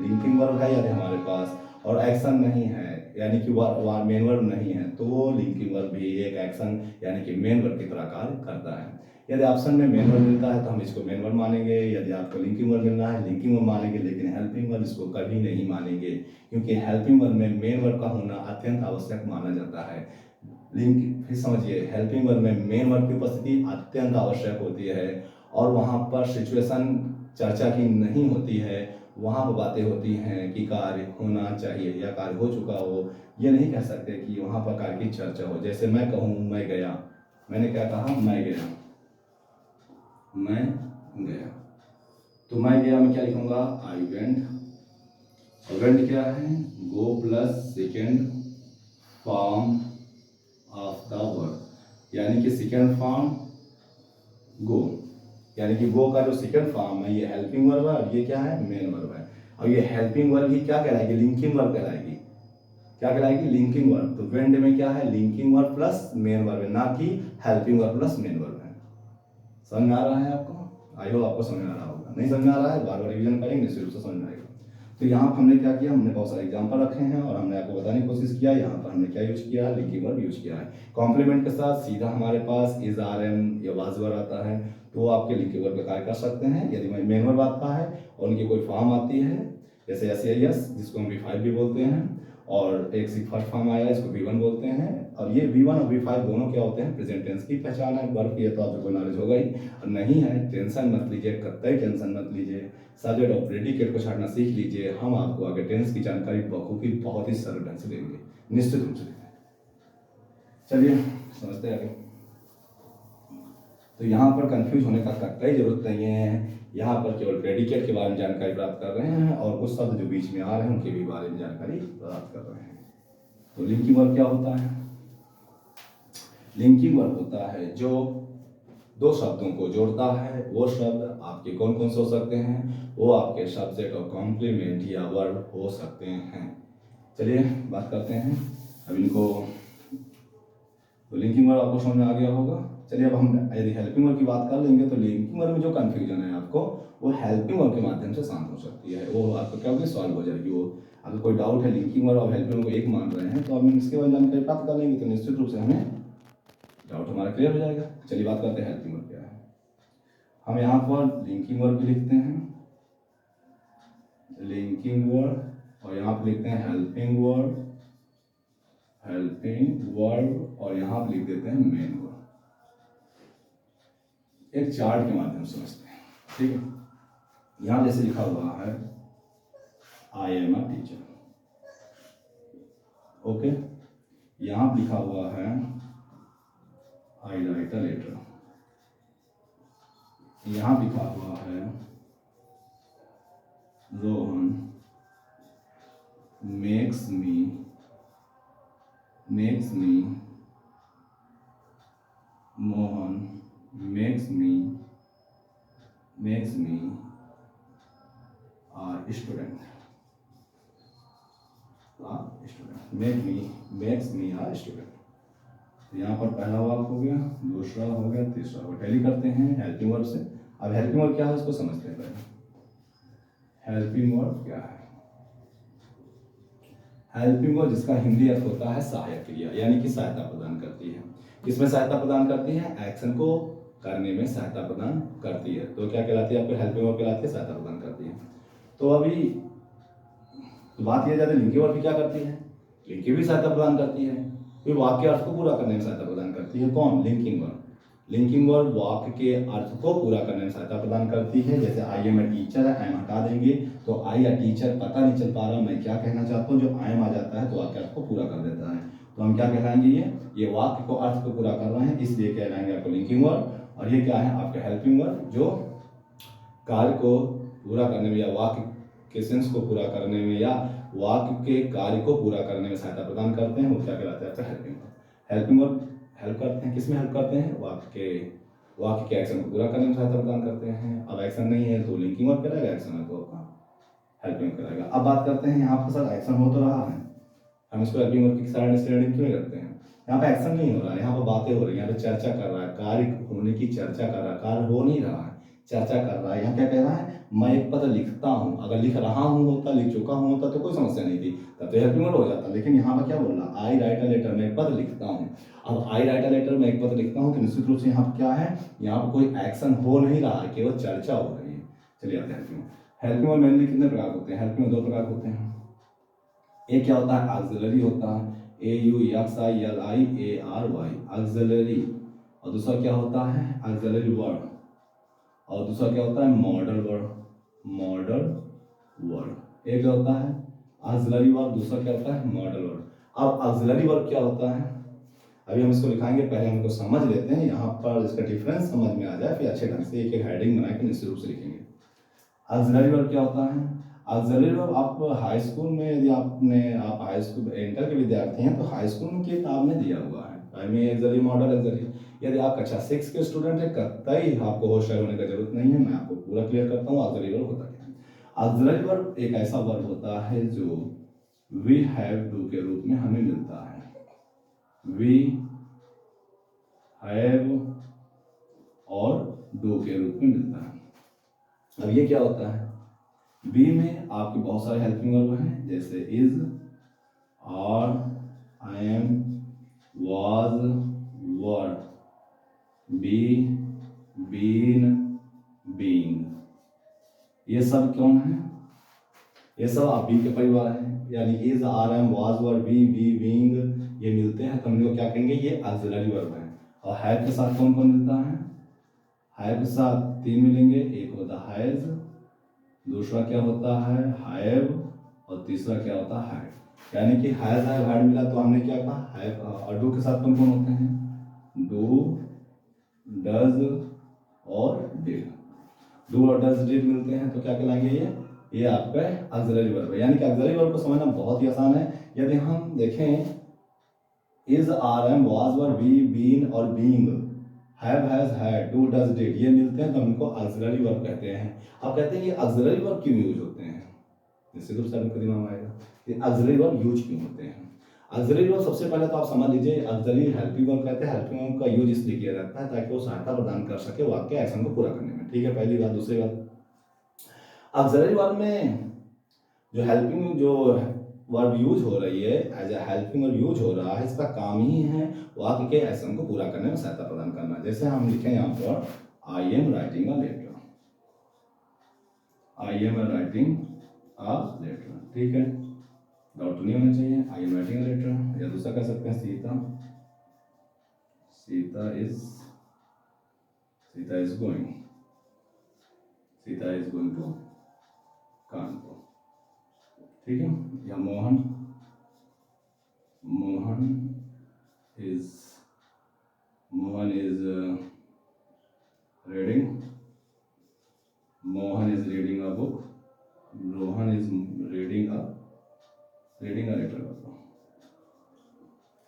Speaker 1: लिंकिंग वर्ब है यदि हमारे पास और एक्शन नहीं है, यानी कि मेन वर्ब नहीं है, तो वो लिंकिंग वर्ब भी एक एक्शन यानी कि मेन वर्ब की तरह कार्य करता है। यदि ऑप्शन में मेन वर्ब मिलता है तो हम इसको मेन वर्ब मानेंगे, यदि आपको लिंकिंग वर्ब मिलना है लिंकिंग वर्ब मानेंगे, लेकिन हेल्पिंग वर्ब इसको कभी नहीं मानेंगे, क्योंकि हेल्पिंग वर्ब में मेन वर्ब का होना अत्यंत आवश्यक माना जाता है। फिर समझिए, हेल्पिंग वर्ब में मेन वर्ब की उपस्थिति अत्यंत आवश्यक होती है, और वहाँ पर सिचुएशन चर्चा की नहीं होती है, वहाँ पर बातें होती हैं कि कार्य होना चाहिए या कार्य हो चुका हो। ये नहीं कह सकते कि वहाँ पर कार्य की चर्चा हो। जैसे मैं कहूँ मैं गया, मैंने क्या कहा, मैं गया, मैं गया, तो मैं गया में क्या लिखूंगा, आई वेंट। वेंट क्या है, go plus second form of the verb, यानी कि सेकेंड फॉर्म गो, यानी कि गो का जो सेकंड फॉर्म है ये हेल्पिंग वर्ब है और ये क्या है, मेन वर्ब है। और ये हेल्पिंग वर्ब ही क्या कहलाएगी, लिंकिंग वर्ब कहलाएगी। क्या कहलाएगी, लिंकिंग वर्ब। तो वेंड में क्या है, linking verb plus main verb है, ना कि helping verb plus main verb है। समझ में आ रहा है आपको, आई होप आपको समझ में आ रहा होगा। नहीं समझ में आ रहा है, बार बार रिविजन करेंगे, निश्चित रूप से समझ में आएगा। तो यहाँ पर हमने क्या किया, हमने बहुत सारे एग्जाम्पल रखे हैं और हमने आपको बताने की कोशिश किया यहाँ पर हमने क्या यूज किया है, लिंकिंग वर्ब यूज किया है। कॉम्प्लीमेंट के साथ सीधा हमारे पास इज आर एम या वाज वर्ब आता है, तो वो आपके लिंकिंग वर्ब का कार्य कर सकते हैं। यदि मेन वर्ब आता है और उनकी कोई फॉर्म आती है, जैसे एस जिसको हम V5 भी बोलते हैं, और एक फर्स्ट फॉर्म आया इसको V1 बोलते हैं, और ये V1 और V5 दोनों क्या होते हैं, प्रेजेंट टेंस की पहचान है। वर्ब की तो आपको नॉलेज होगा ही, और नहीं है टेंशन मत लीजिए, कतई टेंशन मत लीजिए, सब्जेक्ट और प्रेडिकेट को छाटना सीख लीजिए। हम आपको आगे टेंस की जानकारी बखूबी बहुत ही सरल ढंग से देंगे, निश्चित रूप से देंगे। चलिए समझते हैं आगे। तो यहाँ पर कंफ्यूज होने का कतई जरूरत नहीं है, यहाँ पर केवल प्रेडिकेट के बारे में जानकारी प्राप्त कर रहे हैं और कुछ शब्द जो बीच में आ रहे हैं उनके भी बारे में जानकारी प्राप्त कर रहे हैं। तो लिंकिंग वर्ब क्या होता है, लिंकिंग वर्ब होता है जो दो शब्दों को जोड़ता है। वो शब्द आपके कौन कौन से हो सकते हैं, वो आपके सब्जेक्ट और कॉम्प्लीमेंट या वर्ब हो सकते हैं। चलिए बात करते हैं अब इनको। तो लिंकिंग वर्ब आपको समझ में आ गया होगा। चलिए अब हम यदि हेल्पिंग वर्ब की बात कर लेंगे तो लिंकिंग वर्ब में जो कन्फ्यूजन है आपको वो हेल्पिंग वर्ब के माध्यम से शांत हो सकती है, वो आपको क्या होगी, सॉल्व हो जाएगी। वो अगर कोई डाउट है लिंकिंग वर्ब और हेल्पिंग वर्ब को एक मान रहे हैं तो हम इसके बारे में जानकारी प्राप्त कर लेंगे, तो निश्चित रूप से हमें डाउट हमारा क्लियर हो जाएगा। चलिए बात करते हैं हेल्पिंग वर्ब क्या है। हम यहाँ पर लिंकिंग वर्ब भी लिखते हैं, लिंकिंग वर्ब, और यहाँ पर लिखते हैं हेल्पिंग वर्ब, और यहाँ पर लिख देते हैं मेन वर्ब। एक चार्ट के माध्यम से समझते हैं, ठीक है। यहाँ जैसे लिखा हुआ है I am a teacher, okay. यहाँ पर लिखा हुआ है आई राइट अ लेटर, यहाँ लिखा हुआ है Rohan makes me Mohan makes me student, makes me a student. यहाँ पर पहला वाक्य हो गया, दूसरा हो गया, तीसरा हो गया। टैली करते हैं हेल्पिंग वर्ब से। अब हेल्पिंग वर्ब क्या है उसको समझते हैं पहले। हेल्पिंग वर्ब क्या है? हेल्पिंग वर्ब जिसका हिंदी अर्थ होता है सहायक क्रिया, यानी कि सहायता प्रदान करती है। किसमें सहायता प्रदान करती है? एक्शन को करने में सहायता प्रदान करती है। तो क्या कहलाती है आपको? हेल्पिंग वर्ब कहलाती है, सहायता प्रदान करती है। तो अभी बात यह जाती है लिंकिंग वर्ब क्या करती है? लिंकिंग भी सहायता प्रदान करती है, फिर वाक्य अर्थ को पूरा करने में सहायता प्रदान करती है। कौन? Linking verb. लिंकिंग वर्ब वाक्य के अर्थ को पूरा करने में सहायता प्रदान करती है। जैसे आई एम अ टीचर है, आई एम हटा देंगे तो आई अ टीचर पता नहीं चल पा रहा मैं क्या कहना चाहता हूँ। जो आई एम आ जाता है तो वाक्य अर्थ को पूरा कर देता है। तो हम क्या कहलाएंगे? ये वाक्य को अर्थ को पूरा कर रहे हैं, इसलिए कहलाएंगे आपको लिंकिंग वर्ब। और ये क्या है? आपका हेल्पिंग वर्ब, जो कार्य को पूरा करने में या वाक्य के सेंस को पूरा करने में या वाक्य के कार्य को पूरा करने में सहायता प्रदान करते हैं। वो क्या कहलाते हैं? आपका helping verb. Helping verb help करते हैं, किसमें हेल्प करते हैं? वाक्य के एक्शन को पूरा करने में सहायता प्रदान करते हैं। अब एक्शन नहीं है तो लिंकिंग वर्ब कहलाएगा, एक्शन है तो आपका हेल्पिंग वर्ब कहलाएगा। अब बात करते हैं यहाँ पर सर एक्शन हो तो रहा है, हम इसको हेल्पिंग वर्ब की स्टैंडिंग क्यों करते हैं? यहाँ पे एक्शन नहीं हो रहा है, यहाँ पर बातें हो रही है, यहाँ पे चर्चा कर रहा है, कार्य होने की चर्चा कर रहा है, कार्य हो नहीं रहा है, चर्चा कर रहा है। यहाँ क्या कह रहा है? मैं एक पत्र लिखता हूँ। अगर लिख रहा हूँ होता, लिख चुका हूँ होता तो कोई समस्या नहीं थी, तब तो हेल्पिंग वर्ब हो जाता। लेकिन यहाँ पर क्या बोल रहा है? आई राइट अ लेटर, मैं एक पत्र लिखता हूँ। अब आई राइट अ लेटर, मैं एक पत्र लिखता हूँ, तो निश्चित रूप से यहाँ पर क्या है? यहाँ पर कोई एक्शन हो नहीं रहा है, केवल चर्चा हो रही है। चलिए आते हैं helping verb. Helping verb mainly कितने प्रकार होते हैं? हेल्पिंग वर्ब दो प्रकार होते हैं। एक क्या होता है? ऑक्सिलरी होता है, AUXILIARY, ऑक्सिलरी। और दूसरा क्या होता है? Auxiliary word. और दूसरा क्या होता है? Model word. एक होता है ऑक्सिलरी वर्ब, दूसरा क्या होता है? Model word. अब ऑक्सिलरी वर्ब क्या होता है अभी हम इसको लिखाएंगे, पहले हम इसको समझ लेते हैं, यहाँ पर इसका डिफरेंस समझ में आ जाए, फिर अच्छे ढंग से एक एक हेडिंग बना के निश्चित रूप से लिखेंगे। ऑक्सिलरी वर्ब क्या होता है? ऑक्सिलरी वर्ब आप हाई स्कूल में, यदि आप हाई स्कूल इंटर के विद्यार्थी हैं तो हाई स्कूल की किताब में दिया हुआ है, प्राइमरी ऑक्सिलरी, मॉडल ऑक्सिलरी। यदि आप कक्षा 6 के स्टूडेंट हैं, कतई आपको होशियार होने की जरूरत नहीं है, मैं आपको पूरा क्लियर करता हूँ ऑक्सिलरी वर्ब होता क्या है। ऑक्सिलरी वर्ब एक ऐसा वर्ब होता है जो वी हैव टू के रूप में हमें मिलता है। वी हैव और डू के रूप में मिलता है। अब ये क्या होता है? बी में आपके बहुत सारे हेल्पिंग वर्ब हैं, जैसे is, are, I am, was, were, be, been, being. ये सब कौन है? ये सब आप बी के परिवार हैं, यानी is, are, am, was, were, be, being ये मिलते हैं तो हम लोग क्या कहेंगे? ये ऑक्सिलरी वर्ब है। और हैव के साथ कौन कौन मिलता है? हैव के साथ 3 मिलेंगे, एक होता है हैज, दूसरा क्या होता है? हैव, और तीसरा क्या होता है? हैड। यानी कि हैज, हैव, हैड मिला तो हमने क्या कहा? हैव। और डू के साथ कौन कौन होते हैं? डू, डज और डिड। डू और डज, डिड मिलते हैं तो क्या कहलाएंगे? ये आपका ऑक्सिलरी वर्ब है। यानी कि ऑक्सिलरी वर्ब को समझना बहुत ही आसान है। यदि हम देखें is, are, am, was, were, be, been और being, have, has, had, do, does, did ये मिलते हैं तो हम इनको ऑक्सिलरी वर्ब कहते हैं। आप कहते हैं ये ऑक्सिलरी वर्ब क्यों यूज होते हैं? निश्चित रूप से आपको दिमाग में आएगा कि ऑक्सिलरी वर्ब यूज क्यों होते हैं। ऑक्सिलरी वर्ब सबसे पहले तो आप समझ लीजिए, ऑक्सिलरी हेल्पिंग वर्ब कहते हैं। हेल्पिंग वर्ब का यूज इसलिए किया जाता है ताकि वो सहायता प्रदान कर सके वाक्य एक्शन को पूरा करने में। ठीक है, पहली बात। दूसरी बात, ऑक्सिलरी वर्ब में जो हेल्पिंग जो वर्ब यूज हो रही है, as a helping verb use हो रहा है, इसका काम ही है वाक्य के एक्शन को पूरा करने में सहायता प्रदान करना। जैसे हम लिखें यहाँ पर I am writing a letter, I am writing a letter, ठीक है, डाउट नहीं होना चाहिए। I am writing a letter, या दूसरा कह सकते हैं Sita, Sita is going, Sita is going to Kanpur, ठीक है। या Mohan is reading a book, Rohan is reading a letter,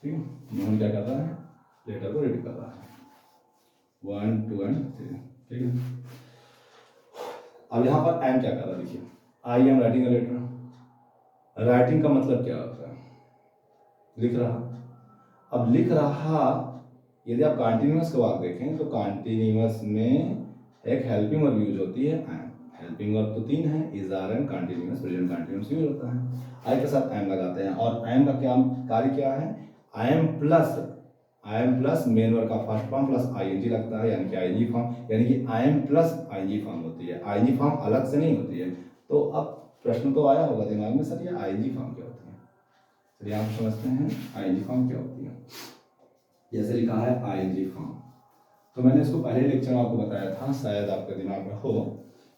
Speaker 1: ठीक है। मोहन क्या कर रहा है, लेटर को रीड कर रहा है। 1 2 and 3, ठीक है। अब यहाँ पर आई एम क्या कर रहा है, देखिए I am writing a letter. Writing का मतलब क्या होता है, लिख रहा। अब लिख रहा, यदि आप कॉन्टिन्यूअस का वाक्य देखें तो कॉन्टिन्यूअस में एक हेल्पिंग वर्ब यूज होती है आई एम। हेल्पिंग वर्ब तो 3 है, is, are and continuous, present continuous use होता है। आई के साथ आई एम लगाते हैं, और आई एम का क्या कार्य क्या है, I am plus main verb का फर्स्ट फॉर्म प्लस आईएनजी लगता है, यानी कि आईएनजी फॉर्म, यानी कि I am plus ING form होती है, आईएनजी फॉर्म अलग से नहीं होती है। तो अब प्रश्न तो आया होगा दिमाग में, सर ये आईएनजी फॉर्म क्या होती है। चलिए आप समझते हैं आईएनजी फॉर्म क्या होती है। जैसे लिखा है आईएनजी फॉर्म, तो मैंने इसको पहले लेक्चर में आपको बताया था, शायद आपके दिमाग में हो।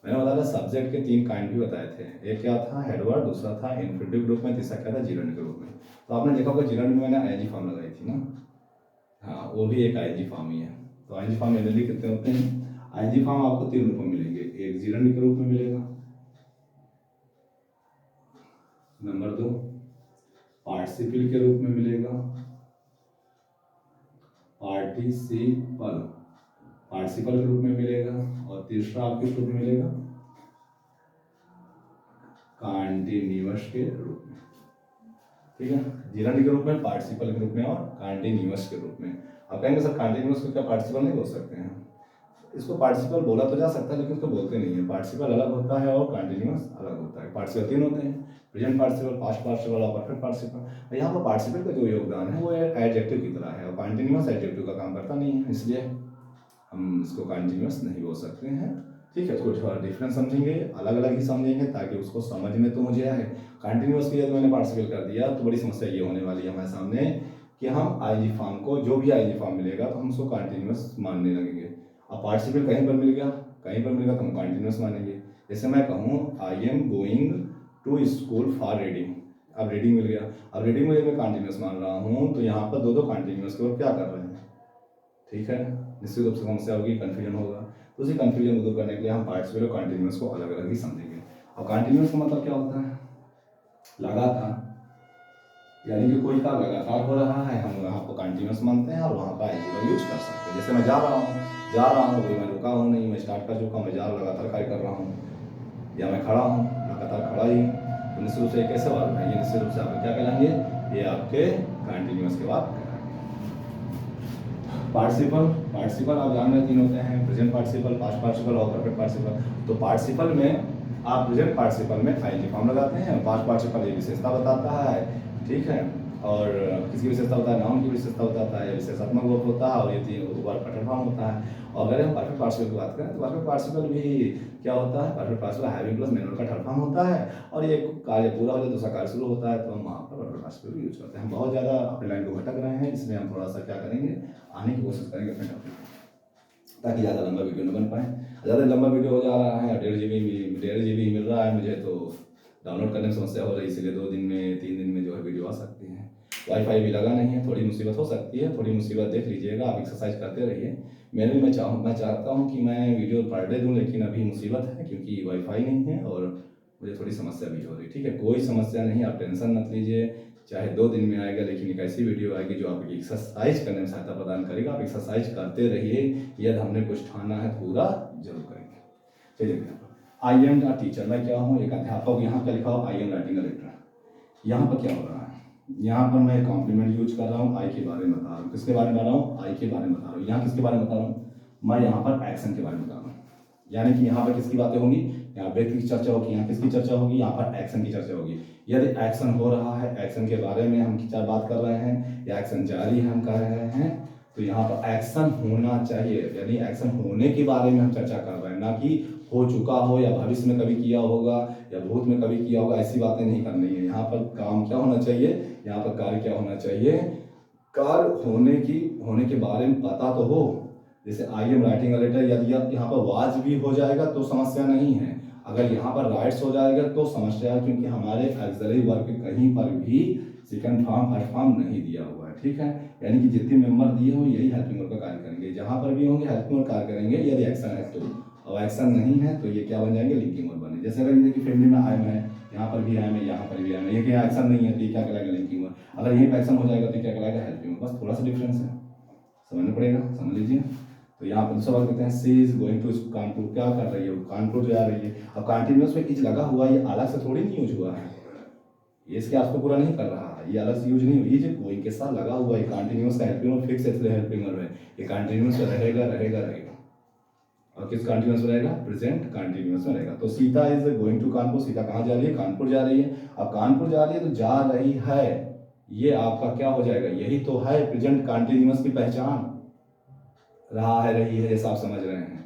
Speaker 1: मैंने बताया सब्जेक्ट के 3 काइंड भी बताए थे। एक क्या था, हेडवर्ड, दूसरा था इन्फिनिटिव ग्रुप में, तीसरा क्या था जीरोंड के रूप में। तो आपने देखा होगा जीरोंड में मैंने आईएनजी फॉर्म लगाई थी ना, हाँ वो भी एक आईएनजी फॉर्म ही है। तो आईएनजी फॉर्म जनरली कितने होते हैं, आईएनजी फॉर्म आपको 3 रूप में मिलेंगे। एक जीरोंड के रूप में मिलेगा, नंबर 2 पार्टिसिपल के रूप में मिलेगा, पार्टिसिपल के रूप में मिलेगा, और तीसरा आपके रूप में मिलेगा कॉन्टिन्यूअस के रूप में, ठीक है। जीरोंड के रूप में, पार्टिसिपल के रूप में, और कॉन्टिन्यूअस के रूप में। आप कहेंगे सर कॉन्टिन्यूअस को क्या पार्टिसिपल नहीं बोल सकते हैं, इसको पार्टिसिपल बोला तो जा सकता है लेकिन उसको बोलते नहीं है। पार्टिसिपल अलग होता है और कॉन्टिन्यूअस अलग होता है। पार्टिसिपल 3 होते हैं, प्रेजेंट पार्टिसिपल, पास्ट पार्टिसिपल और परफेक्ट पार्टिसिपल। यहाँ पर पार्टिसिपल का जो योगदान है वो एडजेक्टिव की तरह है, और कॉन्टिन्यूअस एडजेक्टिव का काम करता नहीं है, इसलिए हम इसको कॉन्टिन्यूअस नहीं बोल सकते हैं, ठीक है। इसको थोड़ा डिफरेंस समझेंगे, अलग अलग ही समझेंगे ताकि उसको समझ में तो मुझे आए। कॉन्टिन्यूअस की यदि मैंने पार्टिसिपल कर दिया तो बड़ी समस्या ये होने वाली है हमारे सामने कि हम आईएनजी फॉर्म को, जो भी आईएनजी फॉर्म मिलेगा तो हम उसको कॉन्टिन्यूअस मानने लगेंगे। अब पार्टिसिपल कहीं पर मिल गया, तो हम कॉन्टिन्यूअस मानेंगे। जैसे मैं कहूँ I am going to school for reading, अब रीडिंग मिल गया। अब रीडिंग में मैं कॉन्टिन्यूअस मान रहा हूँ तो यहाँ पर दो कॉन्टिन्यूअस के ऊपर क्या कर रहे हैं, ठीक है। निश्चित रूप से समस्या होगी, कन्फ्यूजन होगा। तो उसी कन्फ्यूजन को दूर करने के लिए हम पार्टिसिपल और कॉन्टिन्यूअस को अलग अलग ही समझेंगे। और कॉन्टिन्यूअस का मतलब क्या होता है, लगातार, यानी कि कोई काम लगातार हो रहा है, हम वहाँ पर कंटिन्यूस मानते हैं और वहाँ पर आईएनजी यूज कर सकते हैं। जैसे मैं जा रहा हूँ कोई मैं रुका हूँ नहीं, मैं स्टार्ट कर चुका हूँ, मैं जा रहा हूँ, लगातार कार्य कर रहा हूँ, या मैं खड़ा हूँ, लगातार खड़ा ही हूँ। तो निश्चित रूप से कैसे वर्ब है, ये निश्चित रूप से आपके क्या कहलाएंगे, ये आपके कंटिन्यूस के बाद पार्टिसिपल आप जान रहे 3 होते हैं, प्रेजेंट पार्टिसिपल, पास्ट पार्टिसिपल और परफेक्ट पार्टिसिपल। तो पार्टिसिपल में आप प्रेजेंट पार्टिसिपल में आईएनजी फॉर्म लगाते हैं, पास्ट पार्टिसिपल ये विशेषता बताता है, ठीक है। और किसकी विशेषता होता है, नाउन की विशेषता बताता है, विशेषात्मक वर्ब होता है, और ये 3 वर्ब का फॉर्म होता है। और अगर हम परफेक्ट पार्टिसिपल की बात करें तो परफेक्ट पार्टिसिपल भी क्या होता है, perfect participle having plus main verb का फॉर्म होता है, और ये कार्य पूरा हो जाए दूसरा कार्य शुरू होता है, तो हम वहाँ पर परफेक्ट पार्टिसिपल यूज करते हैं। बहुत ज़्यादा अपने लाइन को भटक रहे हैं, इसलिए हम थोड़ा सा क्या करेंगे, आने की कोशिश करेंगे अपने टॉपिक ताकि ज़्यादा लंबा वीडियो न बन पाए। ज़्यादा लंबा वीडियो हो जा रहा है, 1.5 GB मिल रहा है मुझे, तो डाउनलोड करने में समस्या हो रही है, इसलिए 2 दिन में 3 दिन में जो है वीडियो आ सकती है। वाईफाई भी लगा नहीं है, थोड़ी मुसीबत हो सकती है, थोड़ी मुसीबत देख लीजिएगा, आप एक्सरसाइज करते रहिए। मैं चाहता हूँ कि मैं वीडियो पर डे दूँ, लेकिन अभी मुसीबत है क्योंकि वाईफाई नहीं है और मुझे थोड़ी समस्या भी हो रही है, ठीक है। कोई समस्या नहीं, आप टेंशन मत लीजिए, चाहे 2 दिन में आएगा, लेकिन एक ऐसी वीडियो आएगी जो आपकी एक्सरसाइज करने में सहायता प्रदान करेगा। आप एक्सरसाइज करते रहिए, यदि हमने कुछ ठाना है पूरा जरूर करेंगे। चलिए, आई एम द टीचर, मैं क्या हूँ, एक अध्यापक। यहाँ क्या लिखा हो, I am writing a letter. यहाँ पर क्या हो रहा है, यहाँ पर मैं कॉम्प्लीमेंट यूज कर रहा हूँ, आई के बारे में बता रहा हूँ। किसके बारे में बता रहा हूँ, आई के बारे में बता रहा हूँ। यहाँ किसके बारे में बता रहा हूँ, मैं यहाँ पर एक्शन के बारे में बता रहा हूँ। यानी कि यहाँ पर किसकी बातें होंगी, यहाँ व्यक्ति की चर्चा होगी, यहाँ किसकी चर्चा होगी, यहाँ पर एक्शन की चर्चा होगी। यदि एक्शन हो रहा है, एक्शन के बारे में हम क्या बात कर रहे हैं, या एक्शन जारी है हम कर रहे हैं, तो यहाँ पर एक्शन होना चाहिए, यानी एक्शन होने के बारे में हम चर्चा कर रहे हैं, ना कि हो चुका हो या भविष्य में कभी किया होगा या भूत में कभी किया होगा, ऐसी बातें नहीं करनी है। यहाँ पर काम क्या होना चाहिए, यहाँ पर कार्य क्या होना चाहिए, कार्य होने के बारे में पता तो हो। जैसे I am writing a letter, यदि यहाँ पर वाज भी हो जाएगा तो समस्या नहीं है, अगर यहाँ पर राइट्स हो जाएगा तो समस्या है, क्योंकि हमारे ऑक्सिलरी वर्ब कहीं पर भी सेकंड फॉर्म फर्स्ट फॉर्म नहीं दिया हुआ है, ठीक है। यानी कि जितने मेंबर दिए हो यही हेल्पिंग वर्ब का कार्य करेंगे, जहाँ पर भी होंगे हेल्पिंग वर्ब कार्य करेंगे यदि एक्शन है तो। और एक्शन नहीं है तो ये क्या बन जाएंगे, लिंकिंग वर्ब बने। जैसे अगर ये देखिए फैमिली में आई एम है, यहाँ पर भी आई एम है, यहाँ पर भी आई एम है, ये क्या एक्शन नहीं है तो ये क्या कहलाएगा, लिंकिंग वर्ब। अगर यहीं पर एक्शन हो जाएगा तो क्या कहलाएगा, हेल्पिंग वर्ब। बस थोड़ा सा डिफरेंस है, समझना पड़ेगा, समझ लीजिए। तो यहाँ पर सवाल कहते हैं सी इज गोइंग टू कानपुर, क्या कर रही है, कानपुर जा रही है। अब कंटिन्यूअस में इज लगा हुआ, ये अलग से थोड़ी नहीं यूज हुआ है, ये इसके अर्थ को पूरा नहीं कर रहा है, ये अलग से यूज नहीं हुई, इज गोइंग के साथ लगा हुआ है। कंटिन्यूअस का हेल्पिंग वर्ब फिक्स है, इसलिए हेल्पिंग वर्ब है, ये कंटिन्यूअस में रहेगा रहेगा रहेगा। और किस कंटिन्यूअस में रहेगा, प्रेजेंट कंटिन्यूअस में रहेगा। तो Sita is going to Kanpur, Sita कहाँ जा रही है, कानपुर जा रही है। अब कानपुर जा रही है तो जा रही है, ये आपका क्या हो जाएगा, यही तो है प्रेजेंट कंटिन्यूअस की पहचान। रहा है रही है जैसा आप समझ रहे हैं,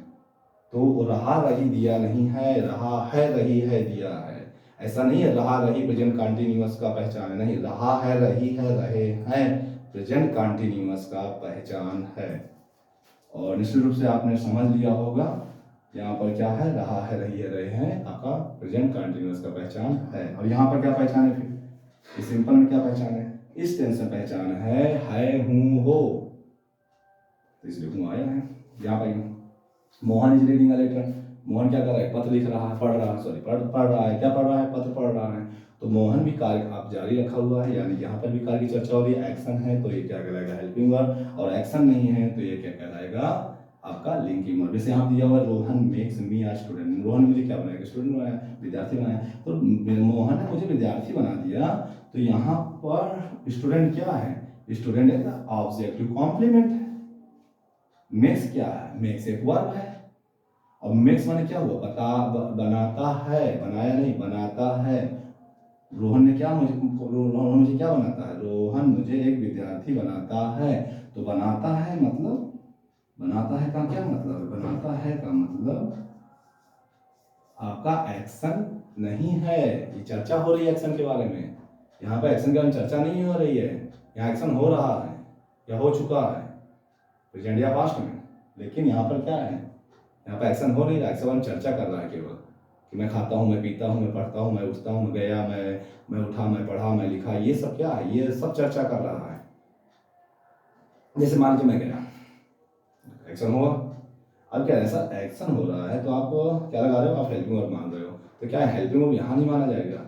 Speaker 1: तो रहा रही दिया नहीं है, रहा है रही है दिया है, ऐसा नहीं है रहा रही प्रेजेंट कंटिन्यूअस का पहचान है, नहीं, रहा है रही है रहे हैं प्रेजेंट कंटिन्यूअस का पहचान है। और निश्चित रूप से आपने समझ लिया होगा यहाँ पर क्या है, रहा है रही है रहे हैं आपका प्रेजेंट कंटिन्यूअस का पहचान है। और यहाँ पर क्या पहचान है, फिर इस सिंपल में क्या पहचान है, इस टेंस में पहचान है हूँ हो, तो इसलिए हूँ आया है। यहाँ पर Mohan is reading a letter, Mohan क्या कर रहा है, पत्र लिख रहा है, पढ़ रहा है, सॉरी पढ़ रहा है, क्या पढ़ रहा है, पत्र पढ़ रहा है। तो मोहन भी कार्य आप जारी रखा हुआ है, यानी यहाँ पर भी कार्य की चर्चा हो रही है, एक्शन है तो ये क्या कहलाएगा, हेल्पिंग वर्ब, और एक्शन नहीं है तो ये क्या कहलाएगा, आपका लिंकिंग वर्ब। जैसे यहाँ दिया हुआ Rohan makes me a student, Rohan मुझे क्या बनाया, स्टूडेंट बनाया, विद्यार्थी बनाया। तो मोहन ने मुझे विद्यार्थी बना दिया, तो यहाँ पर स्टूडेंट क्या है, स्टूडेंट एक ऑब्जेक्टिव कॉम्प्लीमेंट है। मेक्स क्या है, मेक्स एक वर्ब है, और मेक्स माने क्या हुआ, बनाता है, बनाया नहीं, बनाता है। रोहन ने क्या रोहन मुझे क्या बनाता है, रोहन मुझे एक विद्यार्थी बनाता है। तो बनाता है मतलब, बनाता है का क्या मतलब है, बनाता है का मतलब आपका एक्शन नहीं है, ये चर्चा हो रही है एक्शन के बारे में, यहाँ पे एक्शन के बारे में चर्चा नहीं हो रही है, यहाँ एक्शन हो रहा है या हो चुका है प्रेजेंट या पास्ट में, लेकिन यहाँ पर क्या है, यहाँ पर एक्शन हो नहीं रहा है, एक्शन चर्चा कर रहा है केवल कि मैं खाता हूँ, मैं पीता हूँ, मैं पढ़ता हूँ, मैं उठता हूँ, मैं गया, मैं उठा, मैं पढ़ा, मैं लिखा, ये सब क्या है, ये सब चर्चा कर रहा है। जैसे मान के मैं गया, एक्शन हुआ। अब क्या ऐसा एक्शन हो रहा है तो आप क्या लगा रहे हो, आप हेल्पिंग वर्ब मान रहे हो, तो क्या हेल्पिंग वर्ब यहाँ नहीं माना जाएगा,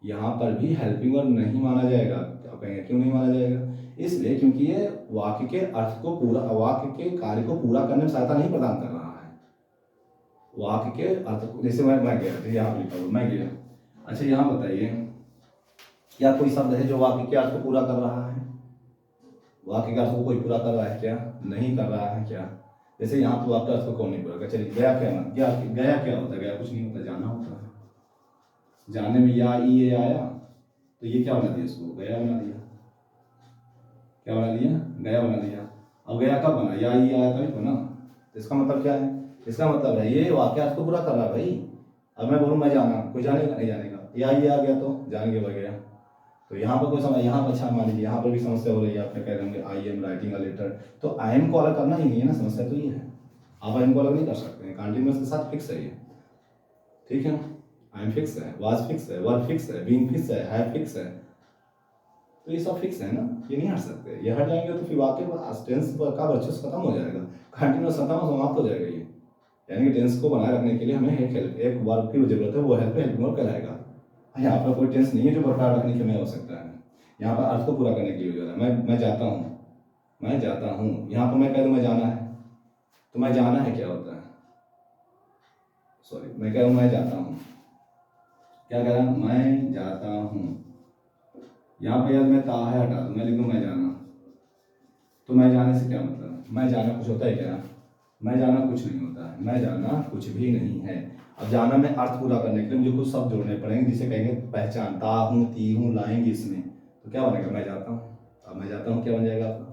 Speaker 1: यहाँ पर भी हेल्पिंग वर्ब नहीं माना जाएगा। आप कहेंगे क्यों नहीं माना जाएगा, इसलिए क्योंकि ये वाक्य के अर्थ को पूरा, वाक्य के कार्य को पूरा करने में सहायता नहीं प्रदान कर रहा है। वाक्य के अर्थ को, जैसे मैं गया, यहाँ लिखा हुआ मैं गया, अच्छा यहाँ बताइए क्या कोई शब्द है जो वाक्य के अर्थ को पूरा कर रहा है, वाक्य के अर्थ को कोई पूरा कर रहा है क्या, नहीं कर रहा है क्या। जैसे यहाँ तो आपका अर्थ को कौन नहीं पूरा कर, चलिए गया क्या ना, गया क्या होता है, गया कुछ नहीं होता, जाना होता है, जाने में या ई ये आया तो ये क्या बना दिया, इसको गया बना दिया, क्या बना दिया, गया बना दिया। अब गया कब बना, या ई आया तभी बना, तो इसका मतलब क्या है, इसका मतलब है ये वाक्य अर्थ को पूरा कर रहा है भाई। अब मैं बोलूँ मैं जाना, कोई जानेगा नहीं जानेगा, या ये आ गया तो जान के बढ़ गया। तो यहाँ पर कोई समझ, यहाँ पर अच्छा मान लीजिए यहाँ पर भी समस्या हो रही है, आपने कह देंगे I am writing a letter, तो आई एम को अलग करना ही नहीं है ना, समस्या तो ये है, आप आई एम को अलग नहीं कर सकते हैं, कंटिन्यूअस के साथ फिक्स है ये, ठीक है। आई एम फिक्स है, वाज फिक्स है, वर्ब फिक्स है, बीइंग फिक्स है, हैव फिक्स है, तो ये सब फिक्स है ना, ये नहीं हट सकते, ये हट जाएंगे तो फिर वाक्य टेंस का वर्चस्व खत्म हो जाएगा, कंटिन्यूअस खत्म समाप्त हो जाएगा ये। यानी कि टेंस को बनाए रखने के लिए हमें एक वर्ब की जरूरत है, वो हेल्पिंग वर्ब कहलाएगा। यहाँ पर कोई टेंस नहीं है जो बरकरार रखने के में हो सकता है, यहाँ पर अर्थ को पूरा करने के लिए जरूरत है। मैं जाता हूँ, मैं जाता हूँ, यहाँ पर मैं कह दूँ मैं जाना है, तो मैं जाना है क्या होता है, सॉरी मैं कह रहा हूँ मैं जाता हूँ, क्या कह रहा हूँ, मैं जाता हूँ। यहाँ पर यार मैं ता है हटा दूँ, मैं लिख दूँ मैं जाना, तो मैं जाने से क्या मतलब, मैं जाना कुछ होता है क्या, मैं जाना कुछ नहीं होता है, मैं जाना कुछ भी नहीं है। अब जाना में अर्थ पूरा करने के लिए मुझे कुछ शब्द जोड़ने पड़ेंगे, जिसे कहेंगे पहचानता हूँ, ती हूँ, लाएंगे इसमें, तो क्या बनेगा, मैं जाता हूँ। अब मैं जाता हूँ क्या बन जाएगा आपका,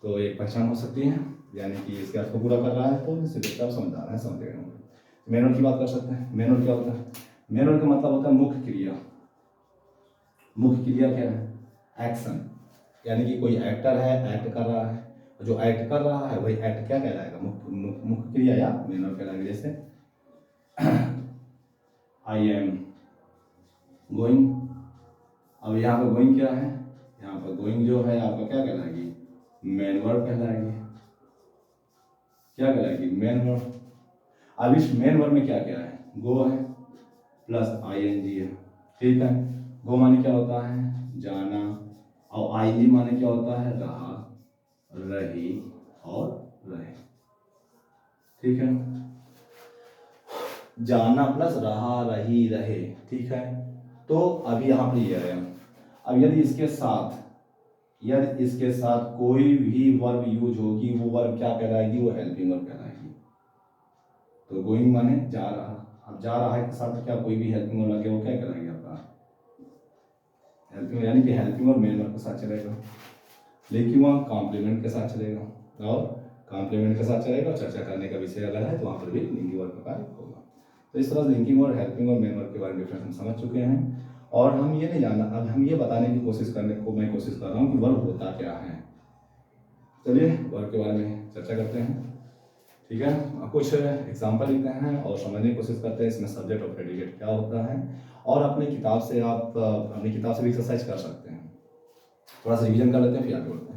Speaker 1: तो एक पहचान हो सकती है, यानी कि इसके अर्थ को पूरा कर रहा है, तो इससे देखते आप समझदार हैं, समझ गए होंगे। मेन वर्ड की बात कर सकते हैं। मेन वर्ड क्या होता है, मेन वर्ड का मतलब होता है मुख्य क्रिया। मुख्य क्रिया क्या है, एक्शन, यानी कि कोई एक्टर है, एक्ट कर रहा है, जो एक्ट कर रहा है वही एक्ट क्या कहलाएगा, मुख्य क्रिया या मेन वर्ड कहलाएगा। जैसे आई एम गोइंग, अब यहाँ पर गोइंग क्या है, यहाँ पर गोइंग जो है आपका क्या कहलाएगी, मेन वर्ब कहलाएगी। क्या कहलाएगी, मेन वर्ब। अब इस मेन वर्ब में क्या क्या है, गो है प्लस आईएनजी है, ठीक है। गो माने क्या होता है, जाना, और आईएनजी माने क्या होता है, रहा, रही और रहे, ठीक है। जाना प्लस रहा, रही, रहे, ठीक है। तो अभी यहाँ पर ये आया, अब यदि इसके साथ कोई भी वर्ब यूज होगी, वो वर्ब क्या कहलाएगी, वो हेल्पिंग वर्ब कहलाएगी। तो गोइंग माने जा रहा, अब जा रहा है के साथ क्या कोई भी हेल्पिंग वर्ब लगे, वो क्या कहलाएगी आपका हेल्पिंग, यानी कि हेल्पिंग वर्ब मेन वर्ब के साथ चलेगा, लेकिन वहाँ कॉम्प्लीमेंट के साथ चलेगा, और कॉम्प्लीमेंट के साथ चलेगा, और चर्चा करने का विषय अगर है तो वहाँ पर भी लिंकिंग वर्ब का कार्य होगा। तो इस तरह से linking verb, helping verb, main verb के बारे में डिफरेंस हम समझ चुके हैं। और हम ये नहीं जानना, अब हम ये बताने की कोशिश कर रहा हूँ कि वर्ब होता क्या है। चलिए वर्ब के बारे में चर्चा करते हैं, ठीक है। कुछ एग्जाम्पल लिखते हैं और समझने की कोशिश करते हैं इसमें सब्जेक्ट और प्रेडिकेट क्या होता है, और अपनी किताब से भी एक्सरसाइज कर सकते हैं। थोड़ा सा रिवीजन कर लेते हैं, फिर आगे बढ़ते हैं।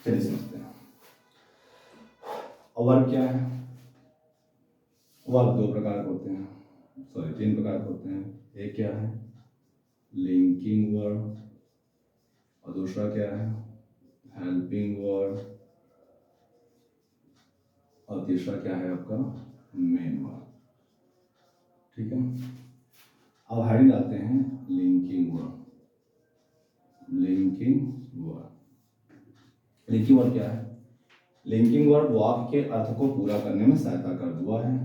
Speaker 1: चलिए समझते हैं। वर्ब क्या है, वर्ब दो प्रकार के होते हैं, सॉरी 3 प्रकार के होते हैं। एक क्या है, लिंकिंग वर्ब, और दूसरा क्या है, हेल्पिंग वर्ब, और तीसरा क्या है आपका मेन वर्ब, ठीक है। अब हेडिंग डालते हैं linking verb. Linking verb, linking verb क्या है, लिंकिंग वर्ब वाक्य के अर्थ को पूरा करने में सहायता कर हुआ है।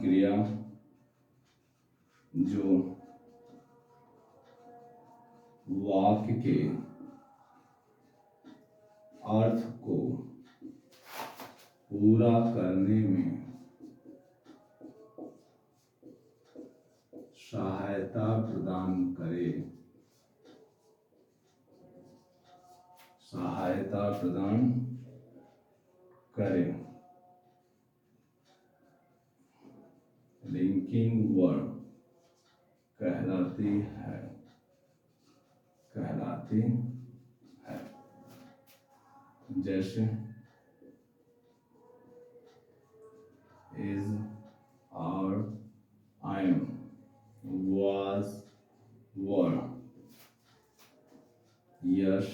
Speaker 1: क्रिया जो वाक्य के अर्थ को पूरा करने में सहायता प्रदान करे, सहायता प्रदान करे, लिंकिंग वर्ब कहलाती है, कहलाती है। जैसे is, are, I am, was, were, यश,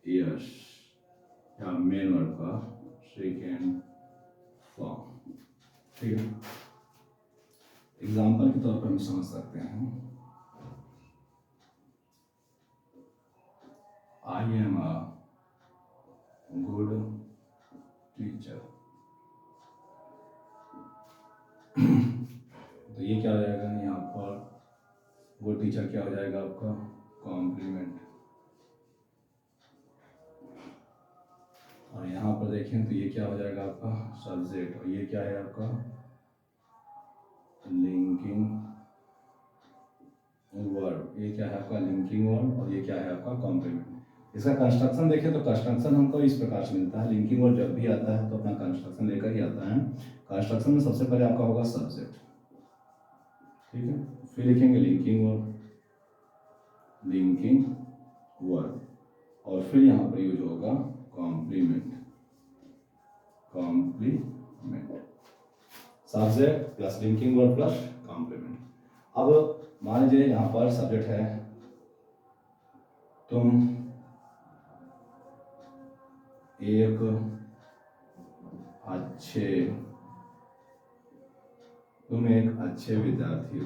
Speaker 1: यश, या मेन वर्ब का सेकेंड फॉर्म, ठीक है। एग्जाम्पल के तौर पर हम समझ सकते हैं, I am a good teacher, तो ये क्या हो जाएगा, यहाँ पर गुड टीचर क्या हो जाएगा आपका कॉम्प्लीमेंट, और यहाँ पर देखें तो ये क्या हो जाएगा आपका सब्जेक्ट, और ये क्या है आपका लिंकिंग वर्ब, ये क्या है आपका लिंकिंग वर्ब, और ये क्या है आपका कॉम्प्लीमेंट। इसका कंस्ट्रक्शन देखें तो कंस्ट्रक्शन हमको इस प्रकार से मिलता है, लिंकिंग वर्ब जब भी आता है तो अपना कंस्ट्रक्शन लेकर ही आता है। कंस्ट्रक्शन में सबसे पहले आपका होगा सब्जेक्ट, ठीक है, फिर लिखेंगे लिंकिंग वर्ब, लिंकिंग वर्ब, और फिर यहाँ पर यूज होगा complement, complement, subject plus linking verb plus complement. अब मान लीजिए यहाँ पर सब्जेक्ट है तुम एक अच्छे विद्यार्थी हो।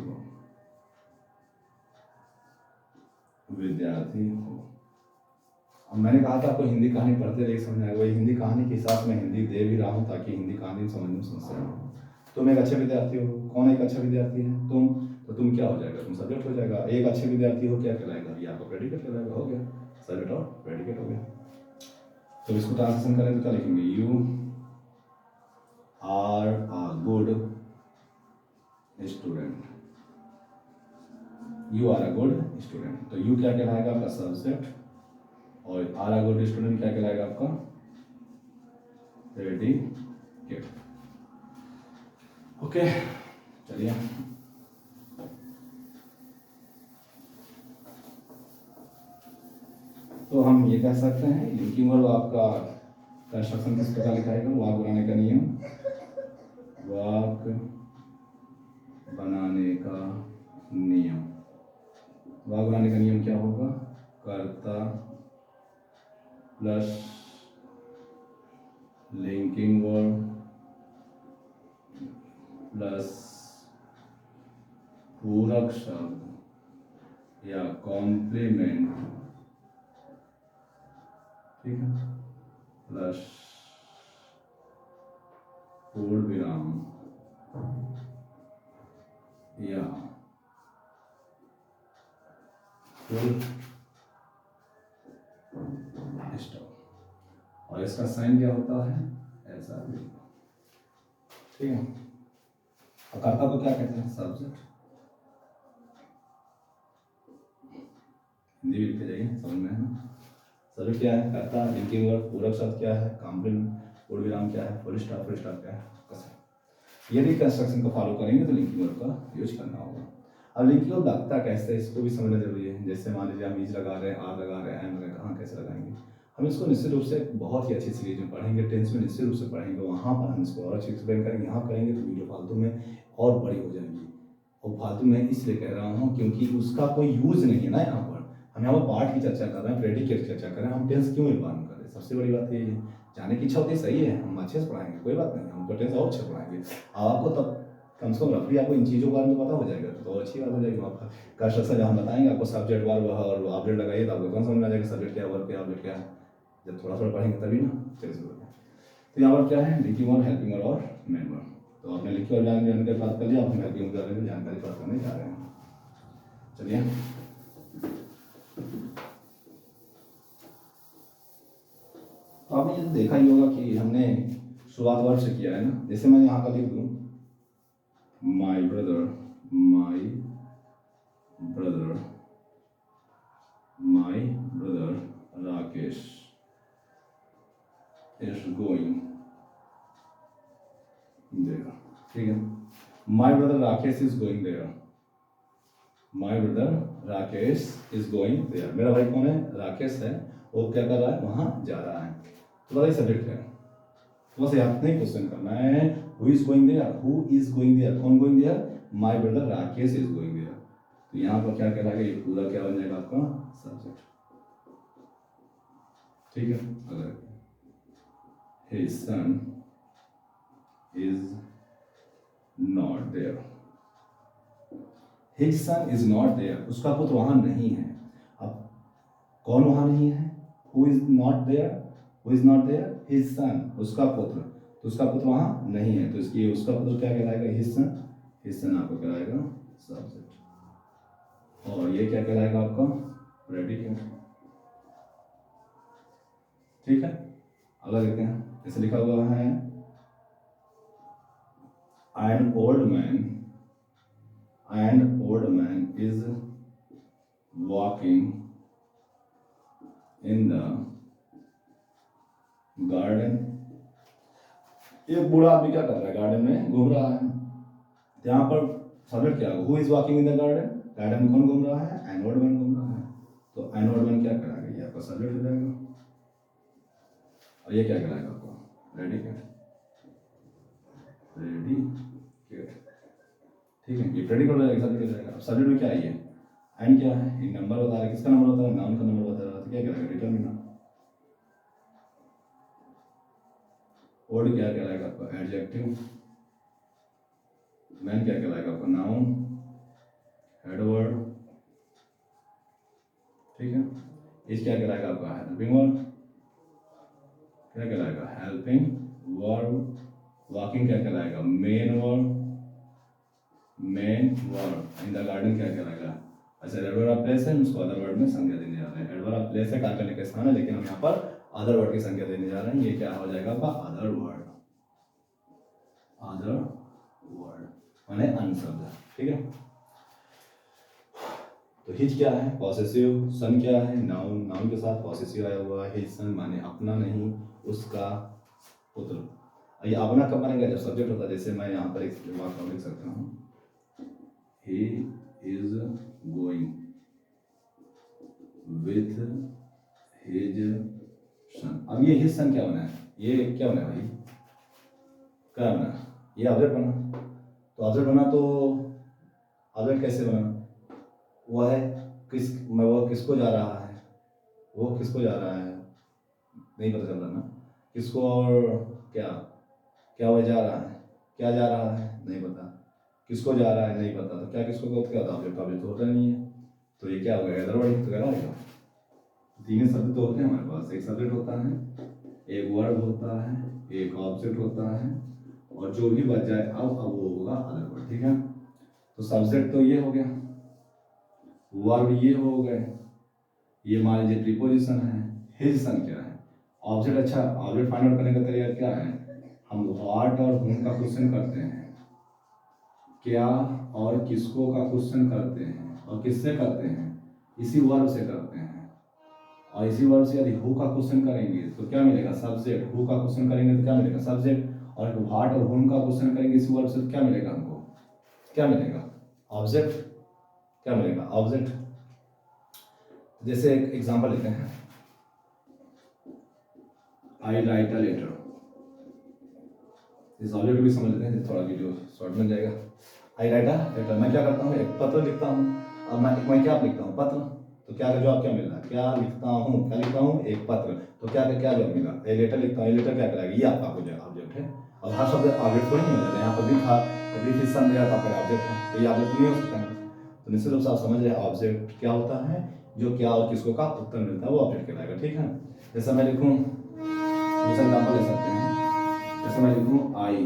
Speaker 1: अब मैंने कहा था आपको हिंदी कहानी पढ़ते रहिए, समझ आएगा। वही हिंदी कहानी के हिसाब से मैं हिंदी दे भी रहा हूँ ताकि हिंदी कहानी समझने में समस्या हो। तुम एक अच्छे विद्यार्थी हो। कौन एक अच्छा विद्यार्थी है? तुम। तो तुम क्या हो जाएगा? तुम सब्जेक्ट हो जाएगा। एक अच्छे विद्यार्थी हो क्या कहलाएगा? ये आपका प्रेडिकेट कहलाएगा। हो गया, सब्जेक्ट और प्रेडिकेट हो गया। तो इसको ट्रांसलेशन करें तो क्या लिखेंगे? You are a good student. You are a good student. तो यू क्या कहलाएगा? आपका सब्जेक्ट, और आर अ गुड स्टूडेंट क्या कहलाएगा? आपका प्रेडिकेट। ओके, चलिए। तो हम ये कह सकते हैं लिंकिंग वर्ब आपका कंस्ट्रक्शन किस प्रकार लिखाएगा? वाक्य बनाने का नियम, वाक्य बनाने का नियम। वाक्य बनाने का नियम क्या होगा? कर्ता प्लस लिंकिंग वर्ब प्लस पूरक शब्द या कॉम्प्लीमेंट, ठीक है, प्लस पूर्ण विराम या फुल स्टॉप। और इसका साइन क्या होता है? ऐसा भी, ठीक है। और कर्ता को क्या कहते हैं? सब्जेक्ट। हिंदी भी लिख जाइए, समझ में है ना। सब्जेक्ट क्या है? कर्ता। लिंकिंग वर्ब पूरक शब्द क्या है? कॉम्प्लीमेंट। पूर्ण विराम क्या है? Full stop. फुल स्टॉप क्या है? कसर। यदि कंस्ट्रक्शन को फॉलो करेंगे तो लिंकिंग वर्ब का यूज करना होगा। अब लिंकिंग वर्ब लगता कैसे है इसको भी समझना जरूरी है। जैसे मान लीजिए हम इज लगा रहे हैं, आर लगा रहे हैं, एम लगा, कहाँ कैसे लगाएंगे हम इसको? निश्चित रूप से बहुत ही अच्छी सीरीज में पढ़ेंगे, टेंस में निश्चित रूप से पढ़ेंगे। वहाँ पर हम इसको और अच्छी एक्सप्लेन करेंगे। यहाँ करेंगे तो वीडियो फालतू में और बड़ी हो जाएगी। और फालतू में इसलिए कह रहा हूँ क्योंकि उसका कोई यूज नहीं है ना। यहाँ पर हम यहाँ पर पार्ट की चर्चा कर रहे हैं, प्रेडिकेट की चर्चा कर रहे हैं। हम टेंस क्यों निर्माण कर रहे हैं? सबसे बड़ी बात यही है। जाने की इच्छा होती है, सही है, हम अच्छे से पढ़ाएंगे, कोई बात नहीं, हम तो टेंस और अच्छे पढ़ाएंगे। आपको तब कम से कम रफली आपको इन चीज़ों के बारे में पता हो जाएगा तो अच्छी बात हो जाएगी। आपका कंस्ट्रक्शन जब हम बताएंगे आपको सब्जेक्ट वर्ब और ऑब्जेक्ट लगाइए तो आपको कौन समझ में आ जाएगा सब्जेक्ट क्या, वर्ब क्या, ऑब्जेक्ट क्या है। जब थोड़ा थोड़ा पढ़ेंगे तभी ना। चलिए तो यहाँ पर क्या है? लिंकिंग वर्ब, हेल्पिंग वर्ब और मेन वर्ब। तो आपने लिखी और जानकारी प्राप्त कर लिया, आप हेल्पिंग वर्ब के बारे में जानकारी प्राप्त करने जा रहे हैं। चलिए, तो आपने ये देखा ही होगा कि हमने शुरुआत वर्ब से किया है ना। जैसे मैं यहाँ का लिख दूँ my brother, my brother, my brother Rakesh is going there, ठीक है। My brother Rakesh is going there. My brother Rakesh is going there. मेरा भाई कौन है? राकेश है। वो क्या कर रहा है? वहां जा रहा है। तो बड़ा सब्जेक्ट है, तो बस याद नहीं क्वेश्चन करना है। Who is going there? Who is going there? कौन going there? My brother Rakesh is going there. तो यहाँ पर क्या कहलाएगा? ये पूरा क्या बन जाएगा? आपका सब्जेक्ट, ठीक है। अगर his son is not there, his son is not there, उसका पुत्र वहां नहीं है। अब कौन वहां नहीं है? who is not there? who is not there? his son, उसका पुत्र। तो उसका पुत्र वहां नहीं है, तो इसकी उसका पुत्र क्या कहलाएगा? his son। his son आपको कहलाएगा सब्जेक्ट, और ये क्या कहलाएगा? आपका प्रेडिकेट, ठीक है। अगर देखते हैं ऐसे लिखा हुआ है an old man is walking in the garden। एक बूढ़ा आदमी क्या कर रहा है? गार्डन में घूम रहा है। तो यहाँ पर सब्जेक्ट क्या है? Who is walking in the garden? Garden में कौन घूम रहा है? एन ओल्ड मैन घूम रहा है। तो एन ओल्ड मैन क्या कराएगा? ये आपका सब्जेक्ट हो जाएगा, और ये क्या कराएगा? आपको प्रेडिकेट, प्रेडिकेट, ठीक है। ये प्रेडिकेट हो जाएगा, सब्जेक्ट हो जाएगा। अब सब्जेक्ट में क्या है? ये एंड क्या है? ये नंबर बता रहा है। किसका नंबर बता रहा है? नाउन का नंबर बता रहा है। तो क्या कहलाएगा, डिटर्मिनर। वर्ड क्या कहलाएगा आपका, एडजेक्टिव। मैन क्या कहलाएगा आपका, नाउन, हेडवर्ड, ठीक है। इस क्या कहलाएगा आपका, हेल्पिंग वर्ड, क्या कहलाएगा, हेल्पिंग वर्ब। वॉकिंग क्या कहलाएगा, main word, main word. In the garden क्या कहलाएगा, अच्छा एडवर्ब ऑफ प्लेस है, उसको अदर वर्ड में संज्ञा देने जा रहे हैं। एडवर्ब ऑफ प्लेस है, कार्य करने का स्थान है, लेकिन हम यहाँ पर अदर वर्ड की संज्ञा देने जा रहे हैं। ये क्या हो जाएगा आपका, अदर वर्ड, अदर वर्ड माने अन्य शब्द, ठीक है। तो हिज क्या है, पॉसेसिव। सन क्या है, नाउन, नाउन के साथ पॉसेसिव आया हुआ है। हिज सन माने अपना नहीं, उसका पुत्र। ये अपना कब बनेगा, जब सब्जेक्ट होता है। जैसे मैं यहाँ पर एक वाक्य लिख सकता हूँ, he is going with his son. अब ये हिज सन क्या बना है, ये क्या बना भाई, क्या बना, ये ऑब्जेक्ट बना। तो ऑब्जेक्ट बना तो ऑब्जेक्ट कैसे बना, वो है किस, वो किसको जा रहा है, वो किसको जा रहा है नहीं पता चल रहा ना, किसको, और क्या, क्या वह जा रहा है, क्या जा रहा है नहीं पता, किसको जा रहा है नहीं पता, तो क्या किसको को क्या होता है, ऑब्जेक्ट, ऑब्जेक्ट तो होता नहीं है। तो ये क्या हो गया, अदर वर्ड तो कहलाएगा। तीन शब्द तो होते हैं हमारे पास, एक सब्जेक्ट होता है, एक वर्ब होता है, एक ऑब्जेक्ट होता है, और जो भी बच जाए अब वो होगा अदर वर्ड, ठीक है। तो सब्जेक्ट तो ये हो गया, वर्ब ये हो गए, ये मान लीजिए प्रीपोजिशन है। हिज सन क्या है, ऑब्जेक्ट। अच्छा ऑब्जेक्ट फाइंड आउट करने का तरीका क्या है, हम व्हाट और whom का क्वेश्चन करते हैं, क्या और किसको का क्वेश्चन करते हैं, और किससे करते हैं, इसी वर्ब से करते हैं। और इसी वर्ब से यदि हु का क्वेश्चन करेंगे तो क्या मिलेगा, सब्जेक्ट। हु का क्वेश्चन करेंगे तो क्या मिलेगा, सब्जेक्ट। और व्हाट और whom का क्वेश्चन करेंगे इसी वर्ब से तो क्या मिलेगा हमको, क्या मिलेगा, ऑब्जेक्ट। क्या मिलेगा, ऑब्जेक्ट। जैसे एक एग्जांपल लेते हैं, आई राइट अ लेटर। इस ऑब्जेक्ट भी समझ लेते हैं, थोड़ा वीडियो शॉर्ट मिल जाएगा। आई राइट अ लेटर, मैं क्या करता हूँ, एक पत्र लिखता हूँ। अब मैं क्या लिखता हूँ, पत्र। तो क्या का जवाब क्या मिल रहा है, क्या लिखता हूँ, क्या लिखता हूँ, एक पत्र। तो क्या क्या जवाब मिला, ए लेटर लिखता हूँ। ए लेटर क्या कराएगा, ये आपका ऑब्जेक्ट है। और हर शब्द ऑब्जेक्ट थोड़ी नहीं हो जाता, यहाँ पर भी था, कभी फिर सन दिया था, आपका ऑब्जेक्ट है, तो ये ऑब्जेक्ट नहीं हो सकता है। तो निश्चित रूप से आप समझ रहे हैं ऑब्जेक्ट क्या होता है, जो क्या और किसको का उत्तर मिलता है वो ऑब्जेक्ट कहलाएगा, ठीक है। जैसे मैं लिखूँ, दूसरा एग्जाम्पल ले सकते हैं, जैसे मैं लिखूँ आई